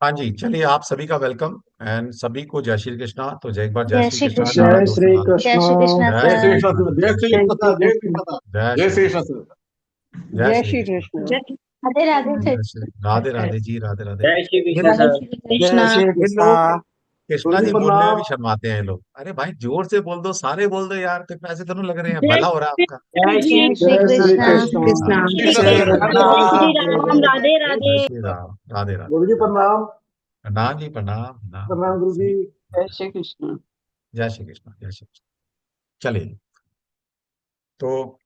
हाँ जी, चलिए आप सभी का वेलकम एंड सभी को जय श्री कृष्णा। तो जय एक बार जय जय श्री श्री कृष्णा कृष्णा। नारा जय दो श्री समाज। जय कृष्ण। श्री कृष्णा जय जय श्री श्री सर। कृष्णा कृष्ण। जय जय श्री श्री जय कृष्णा श्री कृष्ण। जय श्री कृष्णा। कृष्ण। जय जय श्री श्री कृष्णा कृष्ण। जय जय श्री श्री कृष्णा कृष्ण। राधे राधे थे। जय श्री राधे राधे जी राधे राधे। जय श्री ये कृष्ण लोग जय सर। श्री जय कृष्णा। श्री ये कृष्ण। लोग कृष्णा गुरु जी जी बोलने में भी प्रणाम। शर्माते हैं लोग। अरे भाई जोर से बोल दो, सारे बोल दो यार, तो पैसे तो नहीं लग रहे हैं, जय भला हो रहा है श्री आपका। कृष्ण जय जी। श्री जय श्री जय कृष्ण। श्री कृष्णा। जय कृष्ण। श्री कृष्णा जय श्री जय कृष्ण। श्री जय श्री राम। राम। राधे जय राधे। श्री राम राधे राधे। गुरु जी प्रणाम। प्रणाम जी प्रणाम प्रणाम प्रणाम गुरु जी। सभी। जय श्री कृष्णा। जय श्री कृष्णा जय श्री कृष्णा। चलिए, तो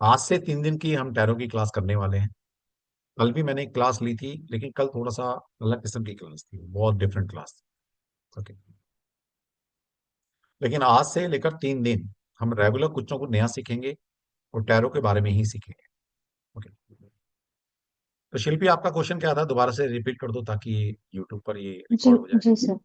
आज से 3 दिन की हम टैरो की क्लास करने वाले हैं। कल भी मैंने एक क्लास ली थी, लेकिन कल थोड़ा सा अलग किस्म की क्लास थी, बहुत डिफरेंट क्लास थी। ओके, लेकिन आज से लेकर 3 दिन हम रेगुलर कुछ ना कुछ नया सीखेंगे और टैरो के बारे में ही सीखेंगे। ओके, तो शिल्पी आपका क्वेश्चन क्या था, दोबारा से रिपीट कर दो ताकि यूट्यूब पर ये जी रिकॉर्ड हो जाए। जी सर।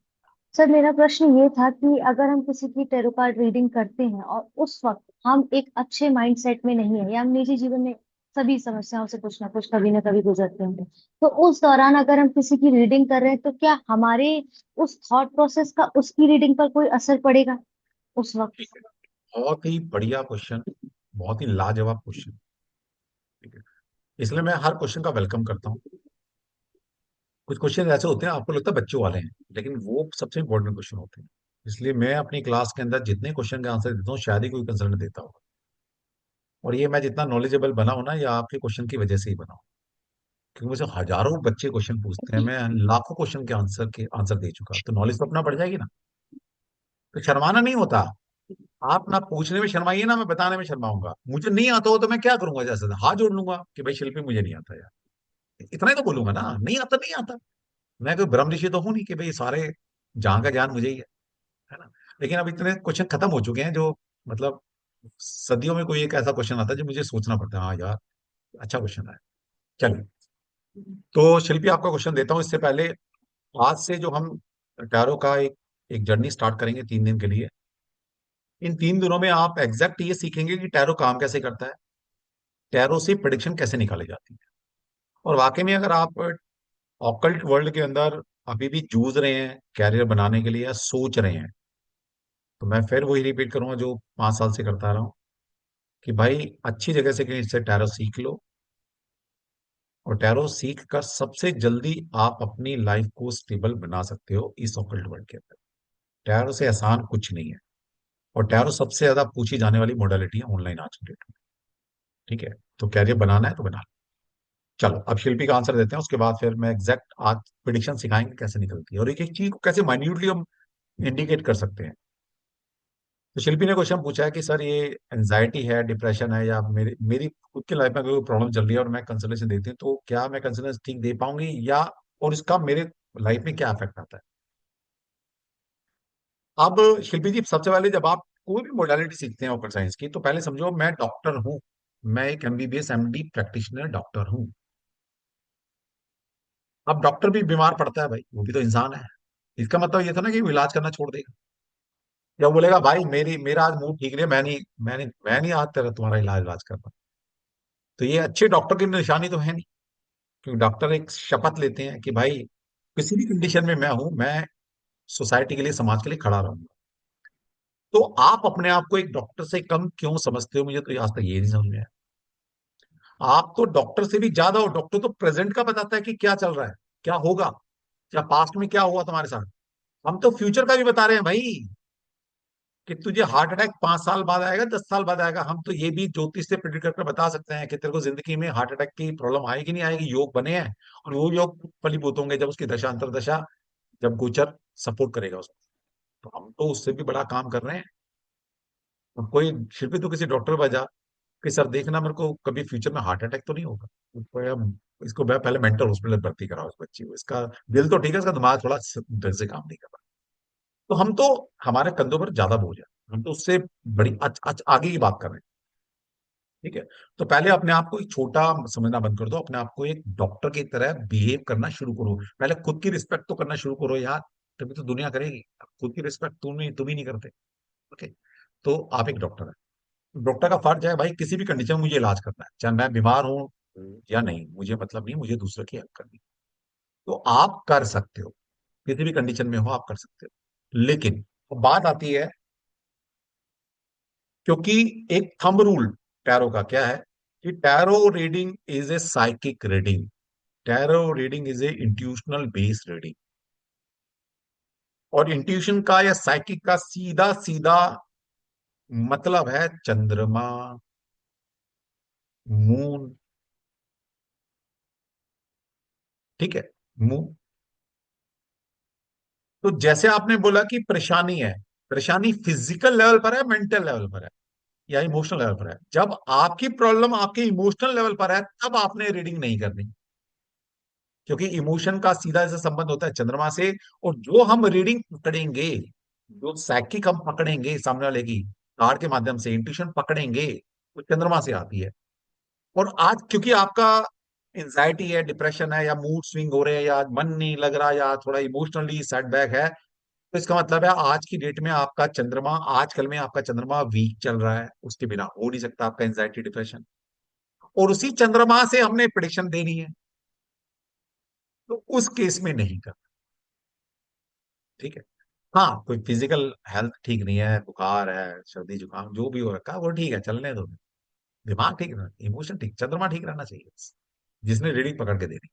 सर मेरा प्रश्न ये था कि अगर हम किसी की टेरो कार्ड रीडिंग करते हैं और उस वक्त हम एक अच्छे माइंडसेट में नहीं है या हम निजी जीवन में सभी समस्याओं से कुछ ना कुछ कभी ना कभी गुजरते होंगे, तो उस दौरान अगर हम किसी की रीडिंग कर रहे हैं तो क्या हमारे उस थॉट प्रोसेस का उसकी रीडिंग पर कोई असर पड़ेगा उस वक्त? ठीक है, बहुत ही बढ़िया क्वेश्चन, बहुत ही लाजवाब क्वेश्चन। ठीक है, इसलिए मैं हर क्वेश्चन का वेलकम करता हूँ। कुछ क्वेश्चन ऐसे होते हैं आपको लगता है बच्चों वाले हैं, लेकिन वो सबसे इंपॉर्टेंट क्वेश्चन होते हैं। इसलिए मैं अपनी क्लास के अंदर जितने क्वेश्चन के आंसर देता हूँ शायद ही कोई कंसल्टेंट देता होगा। और ये मैं जितना नॉलेजेबल बना हूं ना, या आपके क्वेश्चन की वजह से ही बना हूं, क्योंकि मुझे हजारों बच्चे क्वेश्चन पूछते हैं, मैं लाखों क्वेश्चन के आंसर दे चुका, तो नॉलेज तो अपना बढ़ जाएगी ना। तो शर्माना नहीं होता। आप ना पूछने में शर्माइए ना मैं बताने में शर्माऊंगा। मुझे नहीं आता हो तो मैं क्या करूंगा, जैसे हाथ जोड़ लूंगा कि भाई शिल्पी मुझे नहीं आता यार, इतना ही तो बोलूंगा ना, नहीं आता नहीं आता। मैं कोई ब्रह्म ऋषि तो हूं नहीं कि भाई सारे जहां का ज्ञान मुझे ही है ना। लेकिन अब इतने क्वेश्चन खत्म हो चुके हैं जो, मतलब सदियों में कोई एक ऐसा क्वेश्चन आता है जो मुझे सोचना पड़ता है, हाँ यार अच्छा क्वेश्चन है। चलिए, तो शिल्पी आपका क्वेश्चन देता हूँ इससे पहले। आज से जो हम टैरो का एक एक जर्नी स्टार्ट करेंगे 3 दिन के लिए। इन 3 दिनों में आप एग्जैक्ट ये सीखेंगे कि टैरो काम कैसे करता है, टैरो से प्रिडिक्शन कैसे निकाली जाती है। और वाकई में अगर आप ऑकल्ट वर्ल्ड के अंदर अभी भी जूझ रहे हैं कैरियर बनाने के लिए या सोच रहे हैं, तो मैं फिर वही रिपीट करूंगा जो 5 साल से करता रहा हूं, कि भाई अच्छी जगह से कहीं से टैरो सीख लो। और टैरो सीख कर सबसे जल्दी आप अपनी लाइफ को स्टेबल बना सकते हो इस ऑकल्ट वर्ल्ड के अंदर। टैरो से आसान कुछ नहीं है। और टैरो सबसे ज्यादा पूछी जाने वाली मोडालिटी है ऑनलाइन आज की डेट में। ठीक है, तो कैरियर बनाना है तो बना लो। चलो अब शिल्पी का आंसर देते हैं, उसके बाद फिर मैं एग्जैक्ट आज प्रिडिक्शन सिखाएंगे कैसे निकलती है और एक एक चीज को कैसे माइन्यूटली हम इंडिकेट कर सकते हैं। तो शिल्पी ने क्वेश्चन पूछा है कि सर ये एंजाइटी है, डिप्रेशन है, या मेरी मेरी खुद की लाइफ में कोई प्रॉब्लम चल रही है और मैं कंसल्टेशन देती हूँ, तो क्या मैं कंसल्टेशन ठीक दे पाऊंगी, या और इसका मेरे लाइफ में क्या इफेक्ट आता है। अब शिल्पी जी, सबसे पहले जब आप कोई भी मोडालिटी सीखते हैं ऑकल्ट साइंस की, तो पहले समझो मैं डॉक्टर हूँ। मैं एक एमबीबीएस एमडी प्रैक्टिशनर डॉक्टर हूँ। अब डॉक्टर भी बीमार पड़ता है भाई, वो भी तो इंसान है। इसका मतलब ये था ना कि वो इलाज करना छोड़ देगा, या वो बोलेगा भाई मेरा आज मूड ठीक नहीं है, मैं नहीं आज तेरा तुम्हारा इलाज इलाज कर पाऊँ। तो ये अच्छे डॉक्टर की निशानी तो है नहीं, क्योंकि डॉक्टर एक शपथ लेते हैं कि भाई किसी भी कंडीशन में मैं सोसाइटी के लिए, समाज के लिए खड़ा रहूंगा। तो आप अपने आप को एक डॉक्टर से कम क्यों समझते हो, मुझे तो आज तक ये नहीं समझ में आया। आप तो डॉक्टर से भी ज्यादा हो। डॉक्टर तो प्रेजेंट का बताता है कि क्या चल रहा है, क्या होगा, क्या पास्ट में क्या हुआ तुम्हारे साथ। हम तो फ्यूचर का भी बता रहे हैं भाई, कि तुझे हार्ट अटैक 5 साल बाद आएगा, 10 साल बाद आएगा। हम तो ये भी ज्योतिष से प्रिडिक्ट करके बता सकते हैं कि तेरे को जिंदगी में हार्ट अटैक की प्रॉब्लम आएगी नहीं आएगी, योग बने हैं। और वो योग फलीभूत होंगे जब उसकी दशा अंतर दशा, जब गोचर सपोर्ट करेगा उसको। तो हम तो उससे भी बड़ा काम कर रहे हैं। अब कोई शिल्पी तो किसी डॉक्टर बजा कि सर देखना मेरे को कभी फ्यूचर में हार्ट अटैक तो नहीं होगा। तो इसको मैं पहले मेंटल हॉस्पिटल भर्ती कराओ इस बच्ची को। इसका दिल तो ठीक है, इसका दिमाग थोड़ा ढंग से काम नहीं कर रहा। तो हम तो, हमारे कंधों पर ज्यादा बोझ है, हम तो उससे बड़ी आगे की बात कर रहे हैं। ठीक है, तो पहले अपने आप को एक छोटा समझना बंद कर दो, अपने आप को एक डॉक्टर की तरह बिहेव करना शुरू करो। पहले खुद की रिस्पेक्ट तो करना शुरू करो यार, तभी तो दुनिया करेगी। खुद की रिस्पेक्ट तुम ही नहीं करते। ओके, तो आप एक डॉक्टर है। डॉक्टर का फर्ज है भाई किसी भी कंडीशन में मुझे इलाज करना है, चाहे मैं बीमार हूं या नहीं, मुझे मतलब नहीं, मुझे दूसरे की हेल्प करनी है। तो आप कर सकते हो, किसी भी कंडीशन में हो आप कर सकते हो। लेकिन अब बात आती है, क्योंकि एक थंब रूल टैरो का क्या है कि tarot reading is a psychic reading, tarot reading is A intuitional based reading. और इंट्यूशन का या साइकिक का सीधा सीधा मतलब है चंद्रमा, मून। ठीक है, मून। तो जैसे आपने बोला कि परेशानी है, परेशानी फिजिकल लेवल पर है, मेंटल लेवल पर है, या इमोशनल लेवल पर है। जब आपकी प्रॉब्लम आपके इमोशनल लेवल पर है तब आपने रीडिंग नहीं करनी, क्योंकि इमोशन का सीधा से संबंध होता है चंद्रमा से। और जो हम रीडिंग पकड़ेंगे, जो साइकिक हम पकड़ेंगे सामने वाले की कार्ड के माध्यम से इंट्यूशन पकड़ेंगे, वो चंद्रमा से आती है। और आज क्योंकि आपका एंजाइटी है, डिप्रेशन है, या मूड स्विंग हो रहे हैं, या मन नहीं लग रहा, या थोड़ा इमोशनली सेटबैक है, तो इसका मतलब है आज की डेट में आपका चंद्रमा, आजकल में आपका चंद्रमा वीक चल रहा है, उसके बिना हो नहीं सकता आपका एंजाइटी डिप्रेशन। और उसी चंद्रमा से हमने प्रिडिक्शन देनी है, तो उस केस में नहीं कर। ठीक है। हाँ, कोई फिजिकल हेल्थ ठीक नहीं है, बुखार है, सर्दी जुकाम जो भी हो रखा है वो ठीक है, चलने दो। दिमाग ठीक रहना, इमोशन ठीक, चंद्रमा ठीक रहना चाहिए बस, जिसने रीडिंग पकड़ के देनी।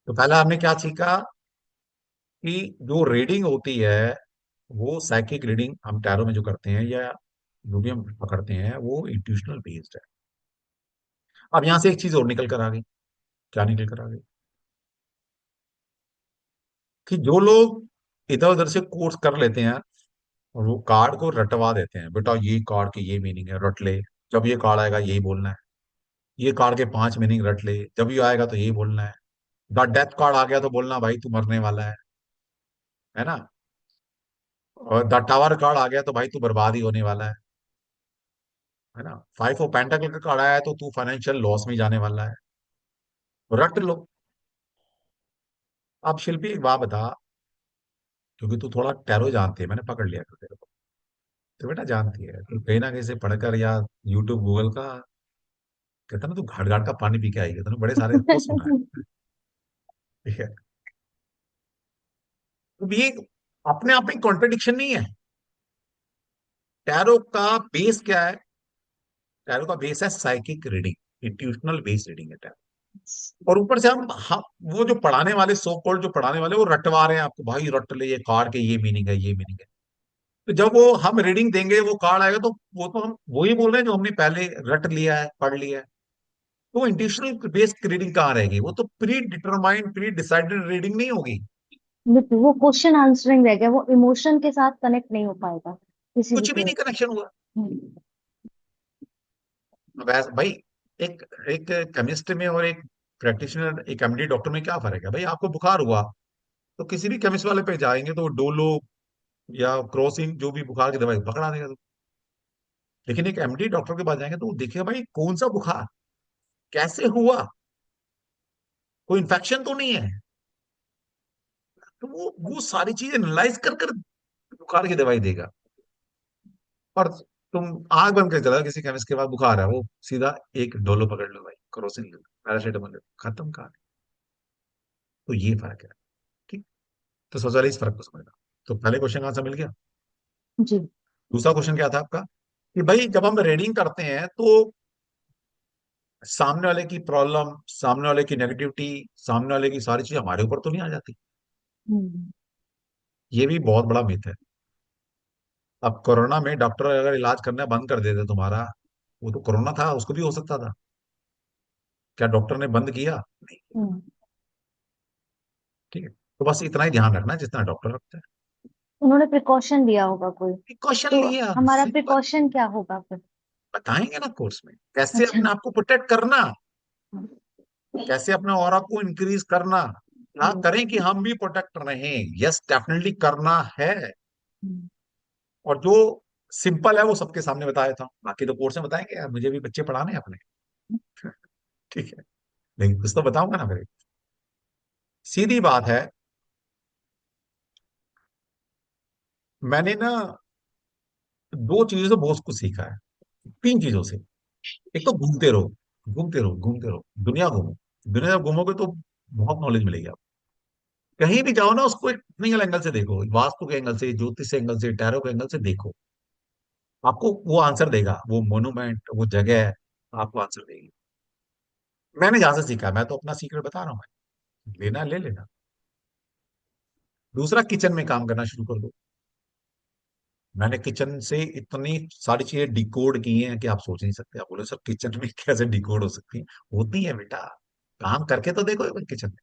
तो पहला हमने क्या सीखा कि जो रीडिंग होती है, वो साइकिक रीडिंग हम टैरो में जो करते हैं या जो भी हम पकड़ते हैं वो इंट्यूशनल बेस्ड है। अब यहां से एक चीज और निकल कर आ गई। क्या निकल कर आ गई? कि जो लोग इधर उधर से कोर्स कर लेते हैं और वो कार्ड को रटवा देते हैं, बेटा ये कार्ड की ये मीनिंग है, रट ले, जब ये कार्ड आएगा यही बोलना है, ये कार्ड के 5 मीनिंग रट ले, जब ये आएगा तो यही बोलना है। द डेथ कार्ड आ गया तो बोलना भाई तू मरने वाला है ना। और द टावर कार्ड आ गया तो भाई तू बर्बाद ही होने वाला है ना। 5 ऑफ पेंटाकल का कार्ड आया है तो तू फाइनेंशियल लॉस में जाने वाला है, रट लो। अब शिल्पी एक बात बता, क्योंकि तू थोड़ा टैरो जानती है, मैंने पकड़ लिया था तेरे को। तो बेटा जानती है तू कहीं ना कहीं से पढ़कर या यूट्यूब गूगल का, कहता ना तू घाट घाट का पानी पी के आएगी, तूने बड़े सारे को सुना है। ठीक है। तो ये अपने आप में कॉन्ट्रडिक्शन नहीं है। टैरो का बेस क्या है? टैरो का बेस है psychic reading, intuitional base reading है टैरो। और ऊपर से हम वो जो पढ़ाने वाले, सो कॉल्ड जो पढ़ाने वाले, वो रटवा रहे हैं आपको, भाई रट ले, ये कार्ड के ये मीनिंग है, ये मीनिंग है। तो जब वो हम रीडिंग देंगे, वो कार्ड आएगा, तो वो तो हम वही बोल रहे हैं जो हमने पहले रट लिया है, पढ़ लिया है। तो इंट्यूशनल बेस्ड रीडिंग कहाँ रहेगी? वो तो pre determined, pre decided reading नहीं होगी। वो क्वेश्चन आंसरिंग रह गया, वो इमोशन के साथ कनेक्ट नहीं हो पाएगा किसी भी कुछ भी केस। नहीं कनेक्शन हुआ। वैसे भाई, एक एक केमिस्ट में और एक प्रैक्टिशनर, एक एमडी डॉक्टर में क्या फर्क है भाई? आपको बुखार हुआ तो किसी भी केमिस्ट वाले पे जाएंगे तो वो डोलो या क्रोसिन जो भी बुखार की दवाई पकड़ा देगा। लेकिन एक एमडी डॉक्टर के पास जाएंगे तो वो देखेगा भाई कौन सा बुखार, कैसे हुआ, कोई इन्फेक्शन तो नहीं है। तो वो सारी चीजें एनालाइज कर कर बुखार की दवाई देगा। और तुम आग बंद कर चला किसी केमिस्ट के पास बुखार है, वो सीधा एक डोलो पकड़ लो भाई, क्रोसिन ले लो, पैरासीटामोल ले लो, खत्म कहानी। तो ये फर्क है। ठीक। तो सबसे पहले इस फर्क को समझना। तो पहले क्वेश्चन का आंसर मिल गया। जी। दूसरा क्वेश्चन क्या था आपका? कि भाई जब हम रीडिंग करते हैं तो सामने वाले की प्रॉब्लम, सामने वाले की नेगेटिविटी, सामने वाले की सारी चीजें हमारे ऊपर तो नहीं आ जाती। हम्म। ये भी बहुत बड़ा मिथ है। अब कोरोना में डॉक्टर अगर इलाज करना बंद कर देते तुम्हारा, वो तो कोरोना था, उसको भी हो सकता था। क्या डॉक्टर ने बंद किया? नहीं। हम्म। ठीक है। तो बस इतना ही ध्यान रखना जितना डॉक्टर रखता है। उन्होंने प्रिकॉशन लिया होगा कोई। क्वेश्चन तो लिया, हमारा सिंपल। प्रिकॉशन क्या होगा फिर? बताएंगे ना कोर्स में कैसे अच्छा। अपने आप को प्रोटेक्ट करना, कैसे अपने ऑरा को इंक्रीज करना, क्या हम्म। करें कि हम भी प्रोटेक्ट रहें। यस, डेफिनेटली करना है। हम्म। और जो सिंपल है वो सबके सामने बताया था, बाकी तो कोर्स में बताएंगे यार, मुझे भी बच्चे पढ़ाने हैं अपने। ठीक है। लेकिन कुछ तो बताऊंगा ना मेरे। सीधी बात है, मैंने ना दो चीजों से बहुत कुछ सीखा है, तीन चीजों से। एक तो घूमते रहो, घूमते रहो, घूमते रहो, दुनिया घूमो। दुनिया जब घूमोगे तो बहुत नॉलेज मिलेगी आपको। कहीं भी जाओ ना, उसको एक टेक्निकल एंगल से देखो, वास्तु के एंगल से, ज्योतिष के एंगल से, टैरो के एंगल से देखो, आपको वो आंसर देगा, वो मोनूमेंट, वो जगह आपको आंसर देगी। मैंने जहां से सीखा, मैं तो अपना सीक्रेट बता रहा हूँ, मैं लेना ले लेना। दूसरा, किचन में काम करना शुरू कर दो। मैंने किचन से इतनी सारी चीजें डिकोड की हैं कि आप सोच नहीं सकते। आप बोले सर किचन में कैसे डिकोड हो सकती है? होती है बेटा, काम करके तो देखो एक बार किचन में।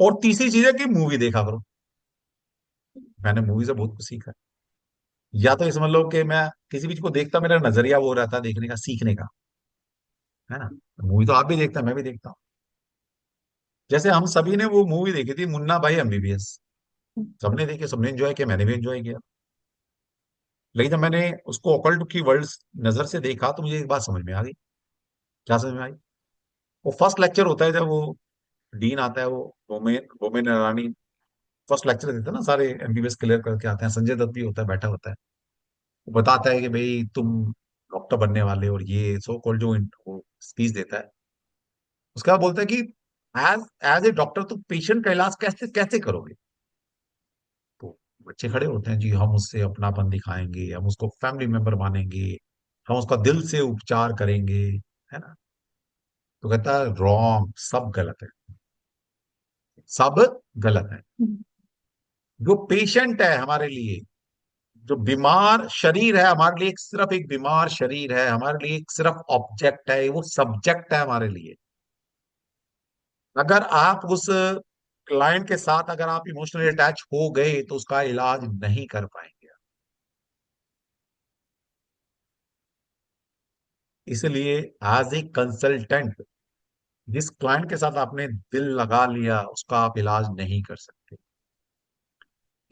और तीसरी चीज है कि मूवी देखा करो। मैंने मूवी से बहुत कुछ सीखा है। या तो ये समझ लो कि मैं किसी भी चीज को देखता, मेरा नजरिया वो रहता है देखने का, सीखने का, है ना। मूवी तो आप भी देखते हैं, मैं भी देखता हूँ। जैसे हम सभी ने वो मूवी देखी थी, मुन्ना भाई एमबीबीएस। सबने देखी, सबने एंजॉय किया, मैंने भी एंजॉय किया। लेकिन जब मैंने उसको ऑकल्ट की वर्ल्ड नजर से देखा तो मुझे एक बात समझ में आ गई। क्या समझ में आई? वो फर्स्ट लेक्चर होता है जब वो डीन आता है, वो बोमेन बोमेन ईरानी फर्स्ट लेक्चर देता है ना, सारे एमबीबीएस क्लियर करके आते हैं, संजय दत्त भी होता है, बैठा होता है। वो बताता है कि भाई तुम डॉक्टर बनने वाले, और ये सो कॉल्ड जो वो स्पीच देता है, उसके बाद बोलता है कि एज एज ए डॉक्टर तुम पेशेंट का इलाज कैसे कैसे करोगे? तो बच्चे खड़े होते हैं, जी हम उससे अपनापन दिखाएंगे, हम उसको फैमिली मेंबर मानेंगे, हम उसका दिल से उपचार करेंगे, है ना। तो कहता है रॉन्ग, सब गलत है, सब गलत है। जो पेशेंट है हमारे लिए, जो बीमार शरीर है हमारे लिए, सिर्फ एक बीमार शरीर है हमारे लिए, एक सिर्फ ऑब्जेक्ट है, वो सब्जेक्ट है हमारे लिए। अगर आप उस क्लाइंट के साथ अगर आप इमोशनली अटैच हो गए तो उसका इलाज नहीं कर पाएंगे। इसलिए एज ए कंसल्टेंट, जिस क्लाइंट के साथ आपने दिल लगा लिया उसका आप इलाज नहीं कर सकते।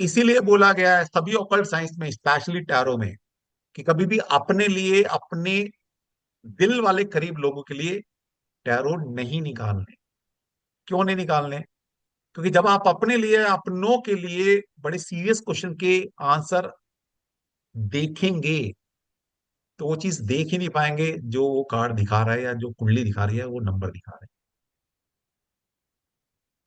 इसीलिए बोला गया है सभी ऑकल्ट साइंस में, स्पेशली टैरो में, कि कभी भी अपने लिए, अपने दिल वाले करीब लोगों के लिए टैरो नहीं निकालने। क्यों नहीं निकालने? क्योंकि जब आप अपने लिए, अपनों के लिए बड़े सीरियस क्वेश्चन के आंसर देखेंगे, तो वो चीज देख ही नहीं पाएंगे जो वो कार्ड दिखा रहा है या जो कुंडली दिखा रही है, वो नंबर दिखा रहा है।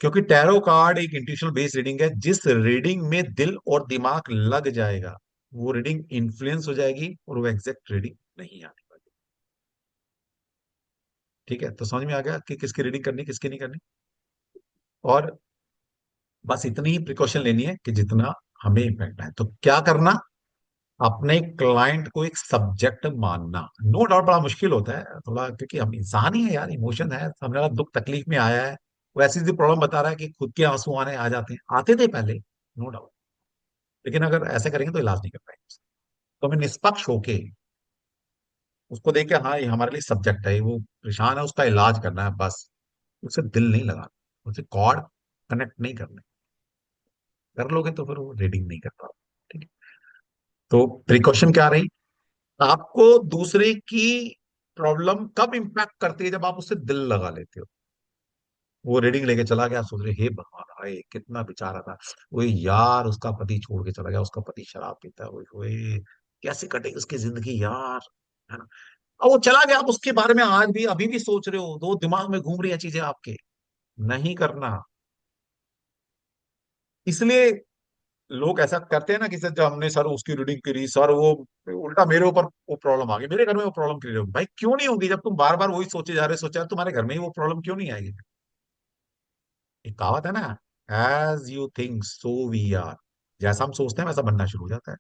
क्योंकि टैरो कार्ड एक इंट्यूशनल बेस्ड रीडिंग है, जिस रीडिंग में दिल और दिमाग लग जाएगा, वो रीडिंग इन्फ्लुएंस हो जाएगी और वो एग्जैक्ट रीडिंग नहीं आने वाली। ठीक है, तो समझ में आ गया कि किसकी रीडिंग करनी, किसकी नहीं करनी। और बस इतनी ही प्रिकॉशन लेनी है कि जितना हमें इम्पैक्ट है। तो क्या करना? अपने क्लाइंट को एक सब्जेक्ट मानना। नो डाउट बड़ा मुश्किल होता है थोड़ा, क्योंकि हम इंसान ही है यार, इमोशन है, हमने वाला दुख तकलीफ में आया है। वो ऐसी सी प्रॉब्लम बता रहा है कि खुद के आंसू आने आ जाते हैं, आते थे पहले, नो डाउट। लेकिन अगर ऐसे करेंगे तो इलाज नहीं कर पाएंगे। तो हमें निष्पक्ष होके उसको देख के, हाँ ये हमारे लिए सब्जेक्ट है, वो परेशान है, उसका इलाज करना है बस। उसे दिल नहीं लगाना, उसे कॉर्ड कनेक्ट नहीं करना। कर लोगे तो फिर वो रीडिंग नहीं कर पाओगे। ठीक है। तो प्रिकॉशन क्या रही? आपको दूसरे की प्रॉब्लम कब इंपैक्ट करती है? जब आप उससे दिल लगा लेते हो। वो रीडिंग लेके चला गया, सोच रहे हे भगवान, हाय कितना बेचारा था, वो यार उसका पति छोड़ के चला गया, उसका पति शराब पीता है, ओए कैसे कटेगी उसकी जिंदगी यार, है ना। अब वो चला गया, आप उसके बारे में आज भी अभी भी सोच रहे हो, दो दिमाग में घूम रही है चीजें आपके। नहीं करना। इसलिए लोग ऐसा करते हैं ना कि सर जब हमने सर उसकी रीडिंग करी, सर वो उल्टा मेरे ऊपर वो प्रॉब्लम आ गई, मेरे घर में वो प्रॉब्लम क्रिएट होगी। भाई क्यों नहीं होगी? जब तुम बार बार वही सोचे जा रहे, सोचा तुम्हारे घर में ही वो प्रॉब्लम क्यों नहीं आएगी? एक कहावत है ना, as you think so we are. जैसा हम सोचते हैं वैसा बनना शुरू हो जाता है।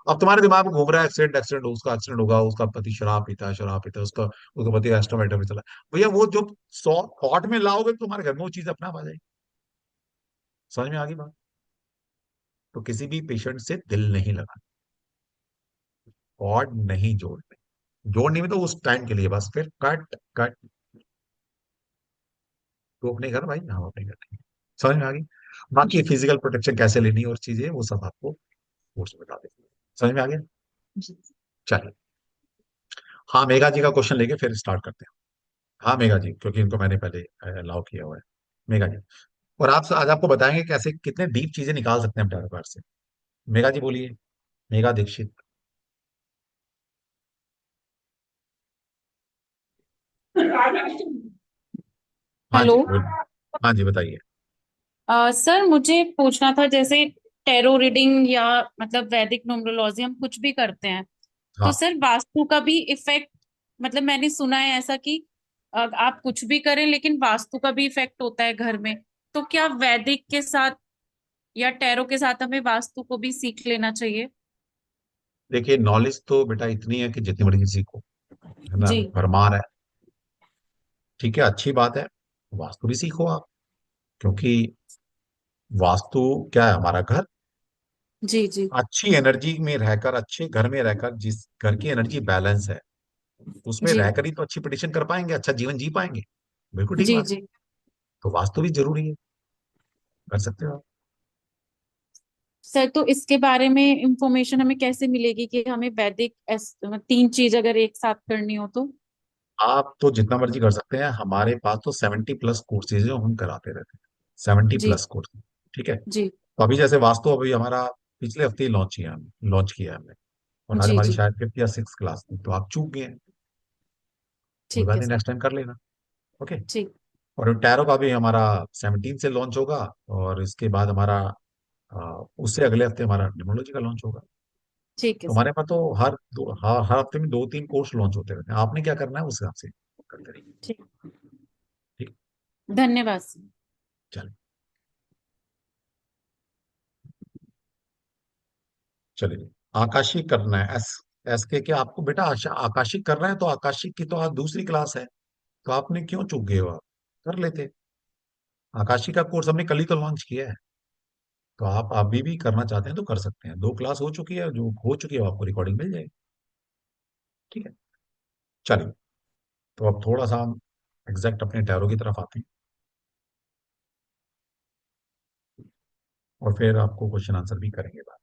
अब तुम्हारे दिमाग में घूम रहा है एक्सीडेंट, एक्सीडेंट, उसका एक्सीडेंट होगा, उसका पति शराब पीता है, शराब पीता है, उसका उसका पति एस्ट्रोमेटर में चला। भैया वो जो सौ थॉट में लाओगे तो तुम्हारे घर में वो चीज अपना आ जाएगी। समझ में आ गई बात? तो किसी भी पेशेंट से दिल नहीं लगाना, कॉर्ड नहीं जोड़ने। जोड़नी में तो उस टाइम के लिए बस, फिर कट कट। तो अपने घर भाई, हम अपने घर नहीं। समझ में आ गई? बाकी जी। फिजिकल प्रोटेक्शन कैसे लेनी और चीजें, वो सब आपको कोर्स में बता देंगे। समझ में आ गया? जी। चलिए। हाँ, मेघा जी का क्वेश्चन लेके फिर स्टार्ट करते हैं। हाँ मेघा जी, क्योंकि इनको मैंने पहले अलाउ किया हुआ है। मेघा जी, और आप आज आपको बताएंगे कैसे कितने डीप चीजें निकाल सकते हैं हम टैरो कार्ड से। मेघा जी बोलिए। मेघा दीक्षित। हाँ हेलो। जी बोल। हाँ जी बताइए। सर मुझे पूछना था, जैसे टैरो रीडिंग या मतलब वैदिक न्यूमरोलॉजी हम कुछ भी करते हैं, तो हाँ सर वास्तु का भी इफेक्ट, मतलब मैंने सुना है ऐसा कि आप कुछ भी करें लेकिन वास्तु का भी इफेक्ट होता है घर में। तो क्या वैदिक के साथ या टैरो के साथ हमें वास्तु को भी सीख लेना चाहिए? देखिए, नॉलेज तो बेटा इतनी है कि जितनी बड़ी सीखो, है ना, जी भरमार है। ठीक है, अच्छी बात है। वास्तु भी सीखो आप, क्योंकि वास्तु क्या है, हमारा घर जी जी अच्छी एनर्जी में रहकर, अच्छे घर में रहकर, जिस घर की एनर्जी बैलेंस है उसमें जी रहकर ही तो अच्छी पिटिशन कर पाएंगे, अच्छा जीवन जी पाएंगे। बिल्कुल ठीक जी बात है। जी। तो वास्तु भी जरूरी है, कर सकते हो आप। सर तो इसके बारे में इंफॉर्मेशन हमें कैसे मिलेगी कि हमें वैदिक तीन चीज अगर एक साथ करनी हो तो? आप तो जितना मर्जी कर सकते हैं, हमारे पास तो 70+ कोर्सेज जो हम कराते रहते हैं, 70 जी प्लस कोर्स। ठीक है। जी तो अभी जैसे वास्तु अभी हमारा पिछले हफ्ते ही लॉन्च किया हमने। और आज जी हमारी जी। शायद 5th या 6th क्लास थी, तो आप चूक गए हैं। कोई ठीक बात है नहीं, सर। नेक्स्ट टाइम कर लेना। ओके। ठीक। और टैरो का भी हमारा 17 से लॉन्च होगा। और इसके बाद हमारा उससे अगले हफ्ते हमारा न्यूमरोलॉजी का लॉन्च होगा। ठीक है तो सर। हमारे पास तो हर हफ्ते में 2-3 कोर्स लॉन्च होते रहते हैं। आपने क्या करना है उस हिसाब से करते रहिए। ठीक। ठीक। धन्यवाद सर। चलिए। चलिए, आकाशिक करना है। एस एस के क्या आपको बेटा आकाशिक करना है? तो आकाशिक की तो आज दूसरी क्लास है, तो आपने क्यों चूक गए हो आप? कर लेते। आकाशिक का कोर्स हमने कल ही तो लॉन्च किया है। तो आप अभी भी करना चाहते हैं तो कर सकते हैं। 2 क्लास हो चुकी है, जो हो चुकी है आपको रिकॉर्डिंग मिल जाएगी। ठीक है। चलिए। तो अब थोड़ा सा हम एग्जैक्ट अपने टैरो की तरफ आते हैं, और फिर आपको क्वेश्चन आंसर भी करेंगे बात।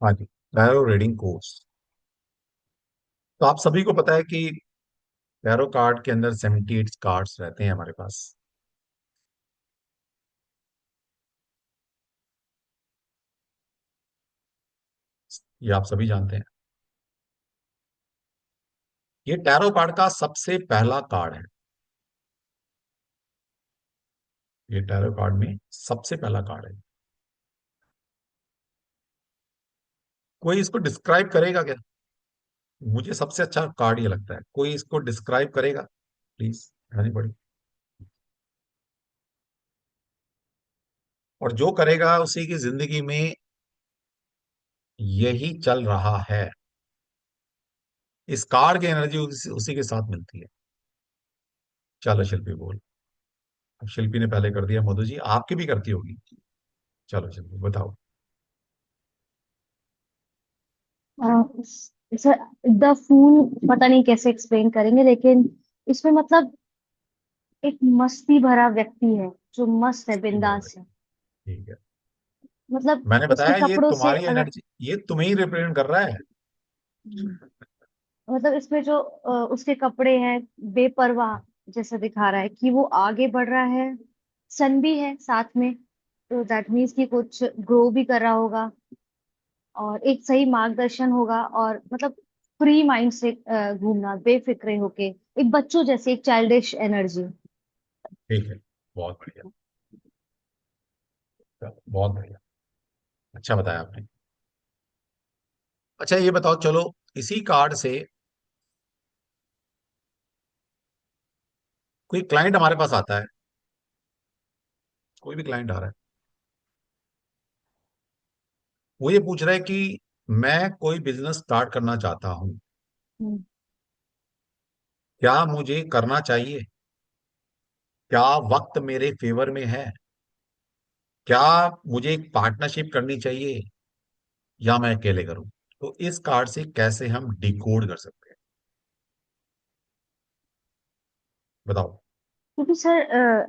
हाँ जी, टैरो रीडिंग कोर्स। तो आप सभी को पता है कि टैरो कार्ड के अंदर 78 कार्ड्स रहते हैं हमारे पास। ये आप सभी जानते हैं। ये टैरो कार्ड का सबसे पहला कार्ड है। ये टैरो कार्ड में सबसे पहला कार्ड है। कोई इसको डिस्क्राइब करेगा क्या? मुझे सबसे अच्छा कार्ड ये लगता है। कोई इसको डिस्क्राइब करेगा प्लीज? एनीबॉडी? और जो करेगा उसी की जिंदगी में यही चल रहा है। इस कार्ड की एनर्जी उसी के साथ मिलती है। चलो शिल्पी बोल। अब शिल्पी ने पहले कर दिया, मधु जी आपकी भी करती होगी। चलो शिल्पी बताओ। सर, द फूल पता नहीं कैसे एक्सप्लेन करेंगे, लेकिन इसमें मतलब एक मस्ती भरा व्यक्ति है जो मस्त है, बहुत बिंदास है। बढ़िया। ठीक है। मतलब मैंने उसके बताया ये कपड़ों से तुम्हारी अगर एनर्जी, ये तुम्हें ही रिप्रेजेंट कर रहा है। मतलब इसमें जो उसके कपड़े हैं, बेपरवाह जैसा दिखा रहा है कि वो आगे बढ़ रहा है। सन भी है साथ में, तो दैट मीन्स कि कुछ ग्रो भी कर रहा होगा, और एक सही मार्गदर्शन होगा, और मतलब फ्री माइंड से घूमना, बेफिक्रे होके, एक बच्चों जैसे, एक चाइल्डिश एनर्जी। ठीक है, बहुत बढ़िया। चलो, बहुत बढ़िया। अच्छा बताया आपने। अच्छा ये बताओ, चलो इसी कार्ड से कोई क्लाइंट हमारे पास आता है। कोई भी क्लाइंट आ रहा है, वो ये पूछ रहा है कि मैं कोई बिजनेस स्टार्ट करना चाहता हूं, क्या मुझे करना चाहिए? क्या वक्त मेरे फेवर में है? क्या मुझे एक पार्टनरशिप करनी चाहिए, या मैं अकेले करूं? तो इस कार्ड से कैसे हम डिकोड कर सकते हैं, बताओ। क्योंकि सर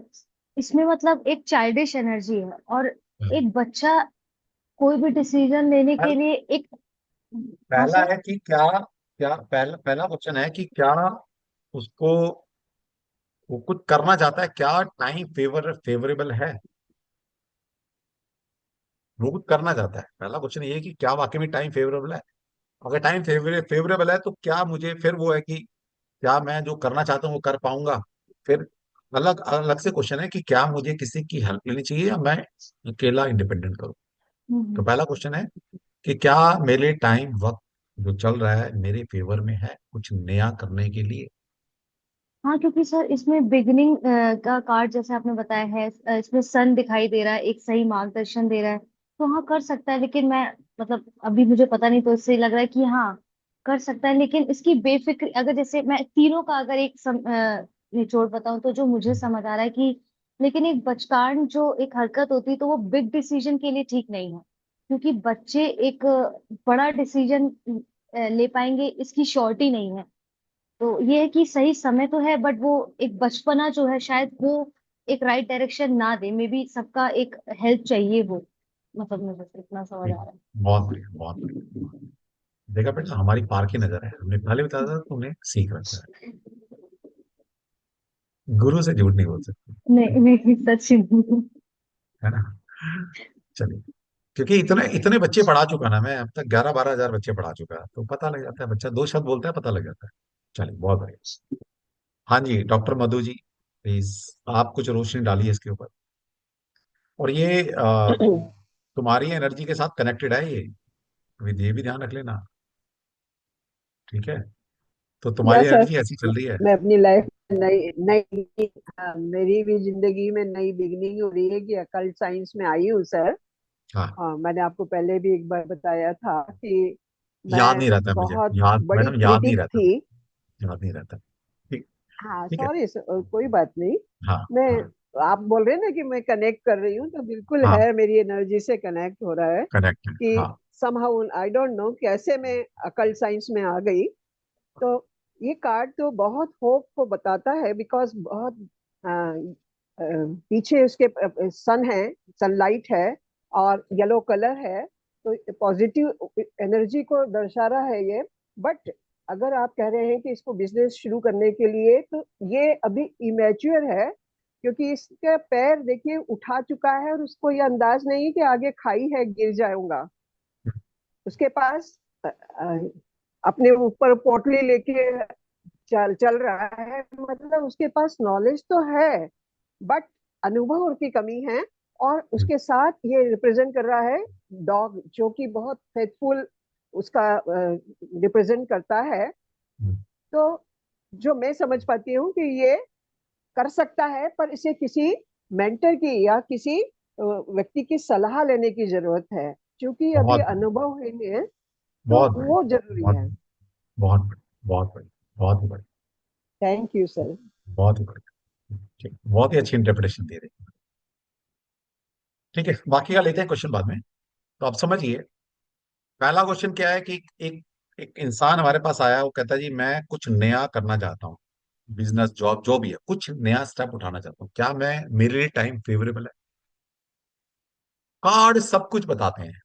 इसमें मतलब एक चाइल्डिश एनर्जी है, और हाँ, एक बच्चा कोई भी डिसीजन लेने के पहला लिए एक। हाँ पहला सर। है कि क्या, पहला पहला क्वेश्चन है कि क्या उसको, वो कुछ करना चाहता है, क्या टाइम फेवरेबल है, वो कुछ करना चाहता है। पहला क्वेश्चन ये है कि क्या वाकई में टाइम फेवरेबल है। अगर टाइम फेवरेबल है तो क्या मुझे फिर वो है कि क्या मैं जो करना चाहता हूँ वो कर पाऊंगा। फिर अलग अलग से क्वेश्चन है कि क्या मुझे किसी की हेल्प लेनी चाहिए या मैं अकेला इंडिपेंडेंट करूँ। तो हम्म। पहला क्वेश्चन है कि क्या मेरे टाइम वक्त जो चल रहा है मेरे फेवर में है कुछ नया करने के लिए। हाँ, क्योंकि सर इसमें बिगनिंग का कार्ड जैसे आपने बताया है, इसमें सन दिखाई दे रहा है, एक सही मार्गदर्शन दे रहा है, तो हाँ कर सकता है। लेकिन मैं मतलब अभी मुझे पता नहीं, तो इससे लग रहा है कि हाँ कर सकता है। लेकिन इसकी बेफिक्र, अगर जैसे मैं तीनों का अगर एक निचोड़ बताऊं, तो जो मुझे समझ आ रहा है कि लेकिन एक बचकान जो एक हरकत होती है, तो वो बिग डिसीजन के लिए ठीक नहीं है। क्योंकि बच्चे एक बड़ा डिसीजन ले पाएंगे, इसकी श्योरिटी नहीं है। तो ये है कि सही समय तो है, बट वो एक बचपना जो है, शायद वो एक राइट डायरेक्शन ना दे। मे बी सबका एक हेल्प चाहिए हो। मतलब मुझे तो इतना समझ आ ठीक, रहा है। बहुत बढ़िया बहुत बढ़िया। देखा बेटा, हमारी पार की नजर है, हमने पहले बताया था, तुमने सीख रखा है। गुरु से झूठ नहीं बोल सकते, नहीं नहीं, सच में। है ना। चलिए, क्योंकि इतने इतने बच्चे पढ़ा चुका ना मैं, अब तक 11-12 हजार बच्चे पढ़ा चुका है, तो पता लग जाता है, बच्चा दो शब्द बोलता है पता लग जाता है। चलिए बहुत बढ़िया। हाँ जी, डॉक्टर मधु जी प्लीज, आप कुछ रोशनी डालिए इसके ऊपर। और ये तुम्हारी एनर्जी के साथ कनेक्टेड है ये, अभी ये भी ध्यान रख लेना। ठीक है, तो या तुम्हारी सर, एनर्जी ऐसी चल रही है। मैं अपनी लाइफ में नई नई मेरी भी जिंदगी में नई बिगनिंग हो रही है कि अकल्ट साइंस में आई हूँ सर। हाँ, मैंने आपको पहले भी एक बार बताया था कि याद मैं नहीं रहता मुझे, बहुत याद बड़ी मैडम याद नहीं क्रिटिक रहता, थी। याद नहीं रहता। ठीक, हाँ ठीक है। सॉरी, कोई बात नहीं। हाँ मैं, हाँ आप बोल रहे हैं ना कि मैं कनेक्ट कर रही हूँ, तो बिल्कुल हाँ, है, मेरी एनर्जी से कनेक्ट हो रहा है कनेक्टेड, कि हाँ। समहाउ आई डोंट नो कैसे मैं अकल्ट साइंस में आ गई। तो ये कार्ड तो बहुत होप को बताता है, बिकॉज बहुत अ, पीछे उसके सन है, सनलाइट है, और येलो कलर है, तो पॉजिटिव एनर्जी को दर्शा रहा है ये। बट अगर आप कह रहे हैं कि इसको बिजनेस शुरू करने के लिए, तो ये अभी इमेच्योर है, क्योंकि इसके पैर देखिए उठा चुका है, और उसको ये अंदाज नहीं है कि आगे खाई है, गिर जाऊंगा। उसके पास अपने ऊपर पोटली लेके चल चल रहा है, मतलब उसके पास नॉलेज तो है, बट अनुभव की कमी है। और उसके साथ ये रिप्रेजेंट कर रहा है डॉग, जो कि बहुत फेथफुल उसका रिप्रेजेंट करता है। तो जो मैं समझ पाती हूँ कि ये कर सकता है, पर इसे किसी मेंटर की या किसी व्यक्ति की सलाह लेने की जरूरत है, क्योंकि अभी बहुत अनुभव है, तो बहुत बढ़िया, वो जरूरी बहुत है। बहुत बढ़िया, बहुत बढ़िया, बहुत ही बढ़िया, थैंक यू सर। बहुत ही बढ़िया। ठीक, बहुत ही अच्छी इंटरप्रिटेशन दे रही है। ठीक है, बाकी का लेते हैं क्वेश्चन बाद में। तो आप समझिए, पहला क्वेश्चन क्या है कि एक एक इंसान हमारे पास आया, वो कहता है जी मैं कुछ नया करना चाहता हूँ, बिजनेस जॉब जो भी है, कुछ नया स्टेप उठाना चाहता हूँ, क्या मैं, मेरे लिए टाइम फेवरेबल है। कार्ड सब कुछ बताते हैं,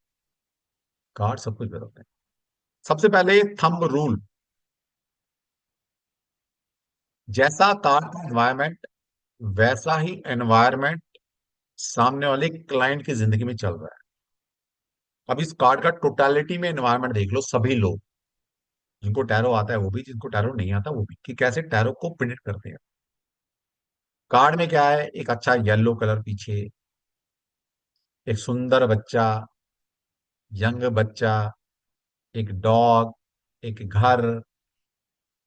कार्ड सब कुछ बताते हैं। सबसे पहले थंब रूल, जैसा कार्ड का एनवायरमेंट वैसा ही एनवायरमेंट सामने वाले क्लाइंट की जिंदगी में चल रहा है। अब इस कार्ड का टोटालिटी में एनवायरमेंट देख लो, सभी लोग, जिनको टैरो आता है वो भी, जिनको टैरो नहीं आता वो भी, कि कैसे टैरो को प्रिडिक्ट करते हैं। कार्ड में क्या है, एक अच्छा येलो कलर पीछे, एक सुंदर बच्चा, यंग बच्चा, एक डॉग, एक घर,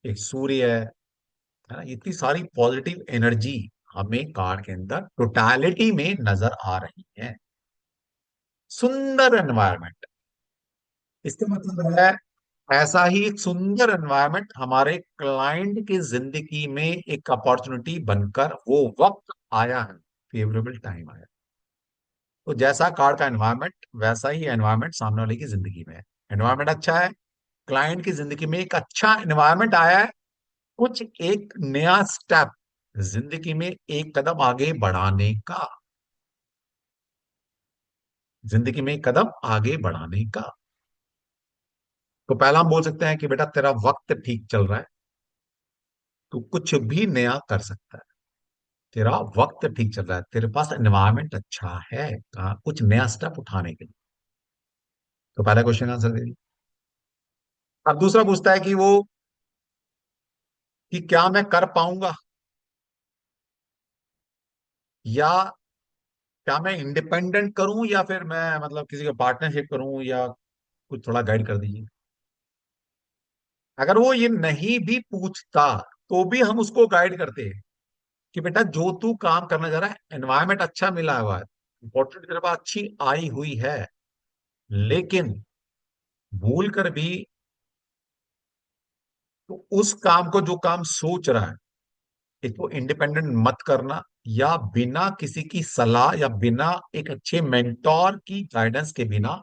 एक सूर्य, है ना। इतनी सारी पॉजिटिव एनर्जी हमें कार्ड के अंदर टोटालिटी में नजर आ रही है। सुंदर एनवायरमेंट, इसका मतलब है ऐसा ही एक सुंदर एनवायरनमेंट हमारे क्लाइंट की जिंदगी में एक अपॉर्चुनिटी बनकर वो वक्त आया है, फेवरेबल टाइम आया। तो जैसा कार्ड का एनवायरनमेंट वैसा ही एनवायरनमेंट सामने वाले की जिंदगी में है। एनवायरनमेंट अच्छा है, क्लाइंट की जिंदगी में एक अच्छा एनवायरनमेंट आया है, कुछ एक नया स्टेप जिंदगी में एक कदम आगे बढ़ाने का। जिंदगी में कदम आगे बढ़ाने का। तो पहला हम बोल सकते हैं कि बेटा तेरा वक्त ठीक चल रहा है, तू कुछ भी नया कर सकता है। तेरा वक्त ठीक चल रहा है, तेरे पास एनवायरमेंट अच्छा है कहा कुछ नया स्टेप उठाने के लिए। तो पहला क्वेश्चन आंसर दे दिया। अब दूसरा पूछता है कि वो, कि क्या मैं कर पाऊंगा, या क्या मैं इंडिपेंडेंट करूं, या फिर मैं मतलब किसी का पार्टनरशिप करूं, या कुछ थोड़ा गाइड कर दीजिए। अगर वो ये नहीं भी पूछता तो भी हम उसको गाइड करते हैं कि बेटा जो तू काम करना चाह रहा है, एनवायरमेंट अच्छा मिला हुआ है, अपॉर्चुनिटी तेरे पास अच्छी आई हुई है, लेकिन भूल कर भी तो उस काम को, जो काम सोच रहा है, इसको इंडिपेंडेंट मत करना, या बिना किसी की सलाह या बिना एक अच्छे मेंटोर की गाइडेंस के बिना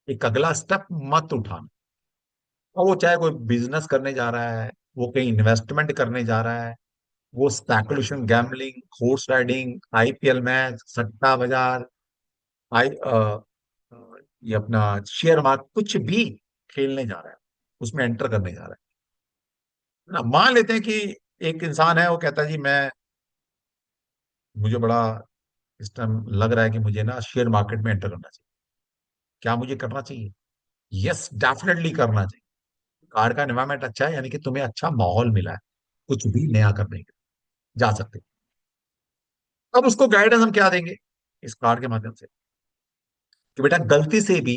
एक अगला स्टेप मत उठाना। और वो चाहे कोई बिजनेस करने जा रहा है, वो कहीं इन्वेस्टमेंट करने जा रहा है, वो speculation, gambling, horse riding, IPL match, सट्टा बाजार, आई ये अपना शेयर मार्केट, कुछ भी खेलने जा रहा है, उसमें एंटर करने जा रहा है ना। मान लेते हैं कि एक इंसान है, वो कहता है जी मैं, मुझे बड़ा इस टाइम लग रहा है कि मुझे ना शेयर मार्केट में एंटर करना चाहिए। क्या मुझे करना चाहिए? यस, डेफिनेटली करना चाहिए। कार का एनवायरमेंट अच्छा है, यानी कि तुम्हें अच्छा माहौल मिला है कुछ भी नया करने के लिए, जा सकते हो। अब उसको गाइडेंस हम क्या देंगे इस कार्ड के माध्यम से, कि बेटा गलती से भी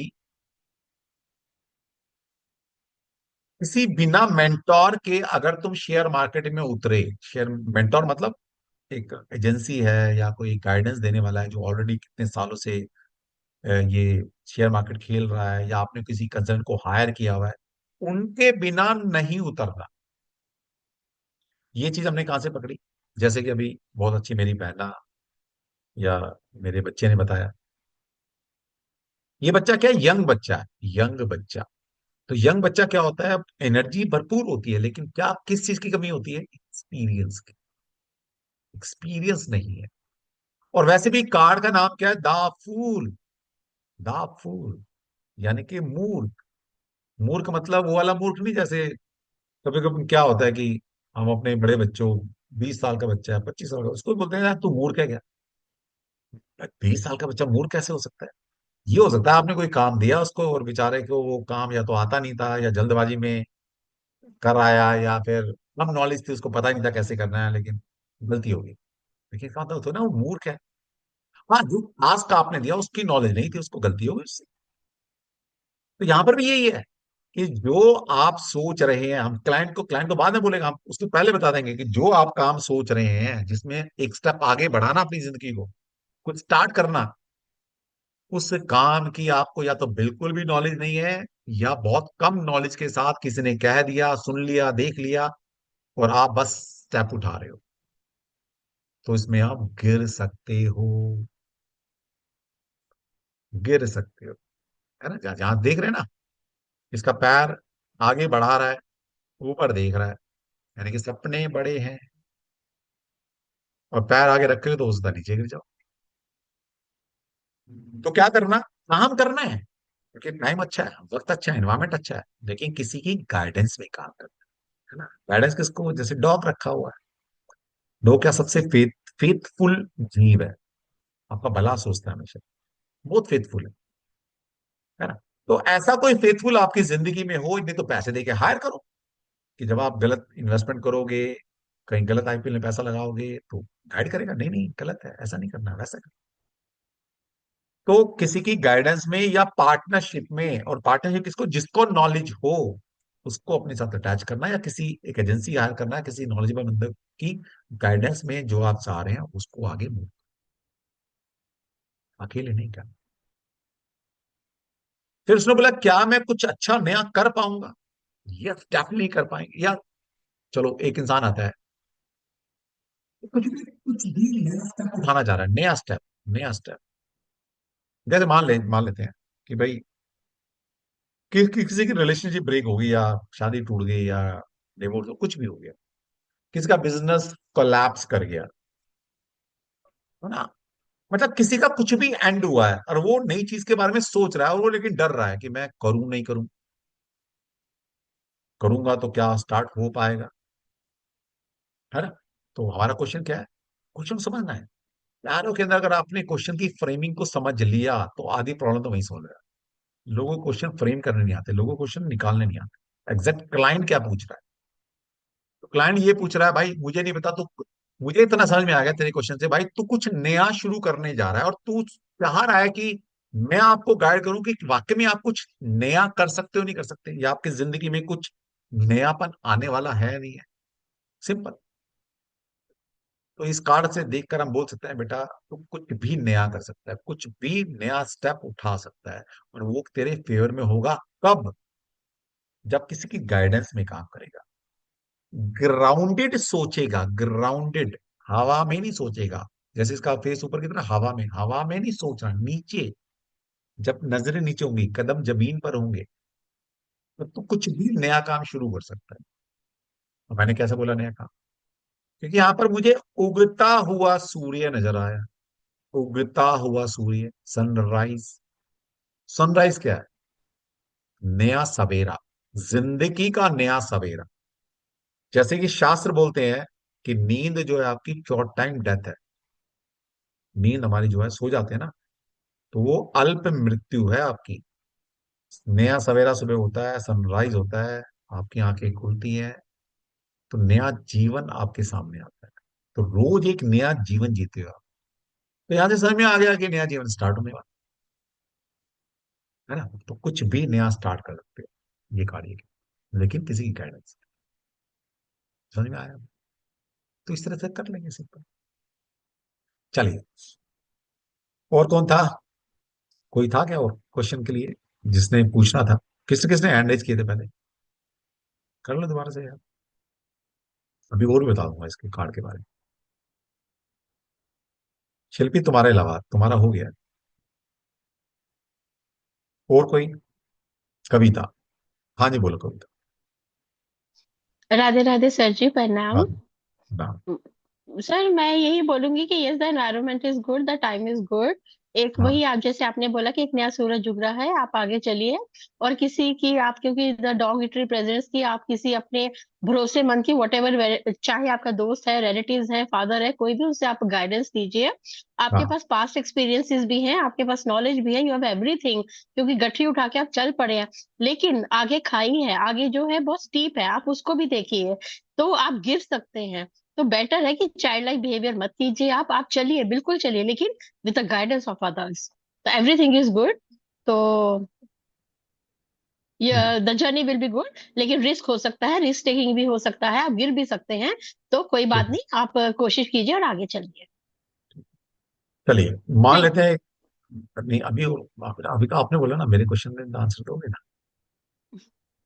किसी बिना मेंटोर के अगर तुम शेयर मार्केट में उतरे, शेयर मेंटोर मतलब एक एजेंसी है या कोई गाइडेंस देने वाला है जो ऑलरेडी कितने सालों से ये शेयर मार्केट खेल रहा है, या आपने किसी कंसल्टेंट को हायर किया हुआ है, उनके बिना नहीं उतरना। ये चीज हमने कहां से पकड़ी? जैसे कि अभी बहुत अच्छी मेरी बहना या मेरे बच्चे ने बताया, ये बच्चा क्या है, यंग बच्चा है, यंग बच्चा। तो यंग बच्चा क्या होता है, एनर्जी भरपूर होती है, लेकिन क्या किस चीज की कमी होती है? एक्सपीरियंस की। एक्सपीरियंस नहीं है। और वैसे भी कार्ड का नाम क्या है? The fool. द फूल यानी कि मूर्ख। मूर्ख मतलब वो वाला मूर्ख नहीं, जैसे कभी कभी क्या होता है कि हम अपने बड़े बच्चों, 20 साल का बच्चा है, 25 साल का, उसको बोलते हैं यार तू मूर्ख है क्या? 20 साल का बच्चा मूर्ख कैसे हो सकता है? ये हो सकता है आपने कोई काम दिया उसको और बेचारे को वो काम या तो आता नहीं था, या जल्दबाजी में कर आया, या फिर कम नॉलेज थी, उसको पता ही नहीं था कैसे करना है, लेकिन गलती हो गई। लेकिन कहा था तो ना वो मूर्ख है। हाँ, जो टास्क आपने दिया उसकी नॉलेज नहीं थी, उसको गलती हो गई उससे। तो यहां पर भी यही है कि जो आप सोच रहे हैं, हम क्लाइंट को बाद में बोलेगा, हम उसको पहले बता देंगे कि जो आप काम सोच रहे हैं जिसमें एक स्टेप आगे बढ़ाना अपनी जिंदगी को, कुछ स्टार्ट करना, उस काम की आपको या तो बिल्कुल भी नॉलेज नहीं है, या बहुत कम नॉलेज के साथ किसी ने कह दिया, सुन लिया, देख लिया, और आप बस स्टेप उठा रहे हो, तो इसमें आप गिर सकते हो। गिर सकते हो, है ना। जहां जहां देख रहे हैं ना, इसका पैर आगे बढ़ा रहा है, ऊपर देख रहा है, यानी कि सपने बड़े हैं, और पैर आगे रखे हो तो हो सकता है नीचे गिर जाओ। तो क्या करना? काम करना है, क्योंकि टाइम अच्छा है, वक्त अच्छा है, एनवायरमेंट अच्छा है, लेकिन किसी की गाइडेंस में काम करना है ना। गाइडेंस किसको? जैसे डॉग रखा हुआ है, डॉग क्या सबसे फेथफुल जीव है, आपका भला सोचता है हमेशा, बहुत फेथफुल है ना। तो ऐसा कोई फेथफुल आपकी जिंदगी में हो, नहीं तो पैसे देके हायर करो, कि जब आप गलत इन्वेस्टमेंट करोगे, कहीं गलत आईपीएल में पैसा लगाओगे, तो गाइड करेगा, नहीं नहीं गलत है, ऐसा नहीं करना, वैसा करना। तो किसी की गाइडेंस में या पार्टनरशिप में, और पार्टनरशिप किसको? जिसको नॉलेज हो उसको अपने साथ अटैच करना, या किसी एक एजेंसी हायर करना है, किसी नॉलेजेबल बंदे की गाइडेंस में जो आप चाह रहे हैं उसको आगे मूव, अकेले नहीं करना। फिर उसने बोला क्या मैं कुछ अच्छा नया कर पाऊंगा? यस, डेफिनेटली कर पाएंगे। या चलो एक इंसान आता है, कुछ भी नया स्टेप उठाना चाह रहा है, नया स्टेप, नया स्टेप। जैसे मान लेते हैं कि भाई किसी की रिलेशनशिप ब्रेक हो गई, या शादी टूट गई, या डिवोर्स हो, कुछ भी हो गया, किसी का बिजनेस कोलैप्स कर गया, है ना। मतलब किसी का कुछ भी एंड हुआ है और वो नई चीज के बारे में सोच रहा है, और वो लेकिन डर रहा है कि मैं करूं नहीं करूं, करूंगा तो क्या स्टार्ट हो पाएगा, है ना। तो हमारा क्वेश्चन क्या है, क्वेश्चन समझना है। यारों के अंदर अगर आपने क्वेश्चन की फ्रेमिंग को समझ लिया तो आधी प्रॉब्लम तो वहीं सॉल्व है। लोगों को क्वेश्चन फ्रेम करने नहीं आते, लोगों को क्वेश्चन निकालने नहीं आते। एग्जैक्ट क्लाइंट क्या पूछ रहा है, तो क्लाइंट ये पूछ रहा है भाई मुझे नहीं पता, तो मुझे इतना समझ में आ गया तेरे क्वेश्चन से भाई, तू कुछ नया शुरू करने जा रहा है और तू चाह रहा है कि मैं आपको गाइड करूं कि वाकई में आप कुछ नया कर सकते हो नहीं कर सकते, या आपकी जिंदगी में कुछ नयापन आने वाला है नहीं है। सिंपल। तो इस कार्ड से देखकर हम बोल सकते हैं बेटा तू कुछ भी नया कर सकता है, कुछ भी नया स्टेप उठा सकता है, और वो तेरे फेवर में होगा कब, जब किसी की गाइडेंस में काम करेगा, ग्राउंडेड सोचेगा, ग्राउंडेड, हवा में नहीं सोचेगा। जैसे इसका फेस ऊपर की तरह हवा में, हवा में नहीं सोच रहा, नीचे। जब नजरें नीचे होंगी, कदम जमीन पर होंगे, तो कुछ भी नया काम शुरू कर सकता है। तो मैंने कैसे बोला नया काम, क्योंकि यहां पर मुझे उगता हुआ सूर्य नजर आया। उगता हुआ सूर्य, सनराइज। सनराइज क्या है, नया सवेरा, जिंदगी का नया सवेरा। जैसे कि शास्त्र बोलते हैं कि नींद जो है आपकी शॉर्ट टाइम डेथ है। नींद हमारी जो है, सो जाते हैं ना, तो वो अल्प मृत्यु है आपकी। नया सवेरा सुबह होता है, सनराइज होता है, आपकी आंखें खुलती हैं, तो नया जीवन आपके सामने आता है। तो रोज एक नया जीवन जीते हो आप। तो यहां से समझ में आ गया कि नया जीवन स्टार्ट होने वाला है ना। तो कुछ भी नया स्टार्ट कर सकते हो, ये कार्य के, लेकिन किसी की गाइडेंस। समझ में आया। तो इस तरह से कर लेंगे सिंपल। चलिए, और कौन था, कोई था क्या और क्वेश्चन के लिए जिसने पूछना था। किसने किसने हैंड रेज किए थे पहले, कर लो दोबारा से यार। अभी और भी बता दूंगा इसके कार्ड के बारे में। शिल्पी तुम्हारे अलावा, तुम्हारा हो गया। और कोई, कविता। हाँ जी बोलो कविता। राधे राधे सर जी, हाँ प्रणाम। हाँ सर मैं यही बोलूंगी कि yes the environment is good, the time is good. एक हाँ वही आप जैसे आपने बोला कि एक नया सूरज उग रहा है, आप आगे चलिए। और किसी की आप, क्योंकि द डॉग इटरी प्रेजेंस की, आप किसी अपने भरोसेमंद की वट एवर, चाहे आपका दोस्त है, रिलेटिव्स है, फादर है, कोई भी, उससे आप गाइडेंस लीजिए। आपके हाँ पास पास्ट एक्सपीरियंसेस भी हैं, आपके पास नॉलेज भी है, यू हैव एवरीथिंग। क्योंकि गठरी उठा के आप चल पड़े हैं, लेकिन आगे खाई है, आगे जो है बहुत स्टीप है, आप उसको भी देखिए। तो आप गिर सकते हैं। तो बेटर है कि चाइल्ड लाइक बिहेवियर मत कीजिए, आप चलिए, बिल्कुल चलिए, लेकिन with the guidance of others, तो एवरीथिंग इज गुड। तो the journey will be good. लेकिन रिस्क हो सकता है, रिस्क टेकिंग भी हो सकता है, आप गिर भी सकते हैं। तो कोई बात ठीक। नहीं, आप कोशिश कीजिए और आगे चलिए। चलिए, मान थैंक लेते हैं। नहीं अभी, अभी तो आपने बोला ना, मेरे क्वेश्चन में आंसर दोगे ना।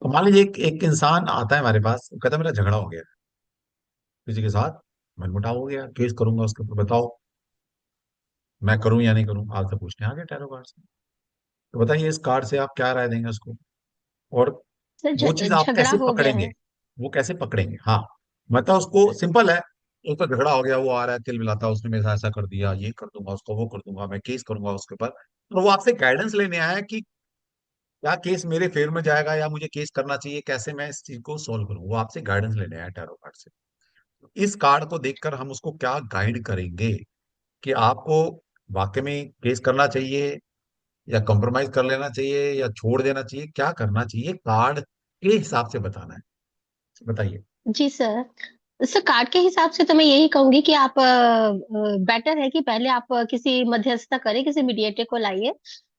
तो मान लीजिए एक इंसान आता है हमारे पास, वो कहता है मेरा झगड़ा हो गया किसी के साथ, मनमुटाव हो गया, केस करूंगा उसके ऊपर, बताओ मैं करूं या नहीं करूं। आपसे पूछने आ गया टैरो कार्ड से, तो बताइए इस कार्ड से आप क्या राय देंगे उसको, और वो चीज सर, आप झगड़ा कैसे हो गया पकड़ेंगे, है। वो कैसे पकड़ेंगे। हाँ, मतलब उसको सिंपल है, उसका झगड़ा हो गया, वो आ रहा है तिल मिलाता, उसने मेरे साथ ऐसा कर दिया, ये कर दूंगा उसको, वो कर दूंगा, मैं केस करूंगा उसके ऊपर। तो वो आपसे गाइडेंस लेने आया है कि क्या केस मेरे फेवर में जाएगा या मुझे केस करना चाहिए, कैसे मैं इस चीज को सोल्व करूँ, वो आपसे गाइडेंस लेने आया है टैरो कार्ड से। इस कार्ड को देखकर हम उसको क्या गाइड करेंगे कि आपको वाकई में केस करना चाहिए, या कॉम्प्रोमाइज कर लेना चाहिए, या छोड़ देना चाहिए, क्या करना चाहिए, कार्ड के हिसाब से बताना है। बताइए। जी सर। सर कार्ड के हिसाब से तो मैं यही कहूंगी कि आप, बेटर है कि पहले आप किसी मध्यस्थता करें, किसी मीडिएटर को लाइए,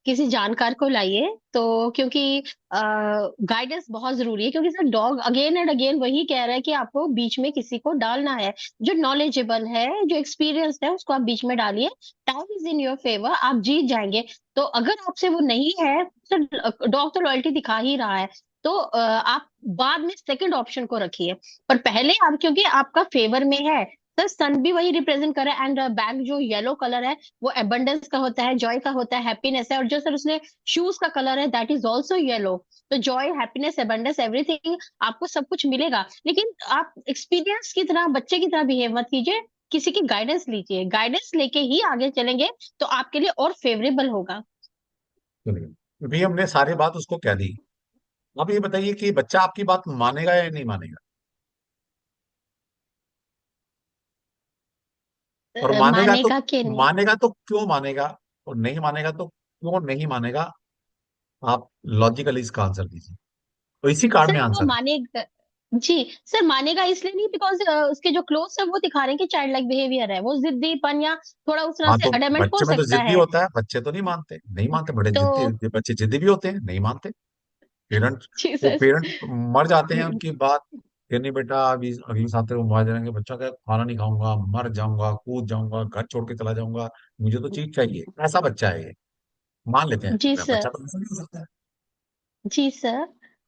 किसी जानकार को लाइए। तो क्योंकि गाइडेंस बहुत जरूरी है, क्योंकि sir dog again and again वही कह रहा है कि आपको बीच में किसी को डालना है, जो नॉलेजेबल है, जो एक्सपीरियंस है, उसको आप बीच में डालिए। Time is in your favour, आप जीत जाएंगे। तो अगर आपसे वो नहीं है, सर डॉग तो लॉयल्टी दिखा ही रहा है। तो आप बाद में सेकंड ऑप्शन को रखिए। पर पहले आप, क्योंकि आपका फेवर में है, सर सन भी वही रिप्रेजेंट कर रहा है, एंड बैक जो येलो कलर है वो एबंडेंस का होता है, जॉय का होता है, हैप्पीनेस है। और जो सर उसने शूज का कलर है दैट इज ऑल्सो येलो। तो जॉय, हैप्पीनेस, एबंडेंस, एवरीथिंग, आपको सब कुछ मिलेगा। लेकिन आप एक्सपीरियंस की तरह, बच्चे की तरह बिहेव मत कीजिए। किसी की गाइडेंस लीजिए, गाइडेंस लेके ही आगे चलेंगे तो आपके लिए और फेवरेबल होगा। चलिए, भी हमने सारी बात उसको कह दी। अब ये बताइए कि बच्चा आपकी बात मानेगा या नहीं मानेगा। और मानेगा कि नहीं? मानेगा तो क्यों मानेगा, और नहीं मानेगा तो क्यों नहीं मानेगा। आप लॉजिकली इसका आंसर दीजिए, तो इसी कार्ड सर में वो आंसर है। मानेगा, जी सर मानेगा इसलिए नहीं बिकॉज उसके जो क्लोथ है वो दिखा रहे हैं कि चाइल्ड लाइक बिहेवियर है, वो जिद्दीपन या थोड़ा उस तरह हाँ, से तो अडमेंट हो बच्चे में तो सकता जिद्दी है। होता है, बच्चे तो नहीं मानते, नहीं मानते, बड़े तो जिद्दी बच्चे जिद्दी भी होते हैं, नहीं मानते। पेरेंट, जी वो सर। पेरेंट मर जाते हैं उनकी बात कि नहीं बेटा अभी अगले साल तेरे को मार जाएंगे, बच्चा क्या खाना नहीं खाऊंगा, मर जाऊंगा, कूद जाऊंगा, घर छोड़ के चला जाऊंगा, मुझे तो चीज चाहिए, ऐसा बच्चा है ये। मान लेते हैं, जी बच्चा सर। तो ऐसा नहीं हो सकता है। जी सर।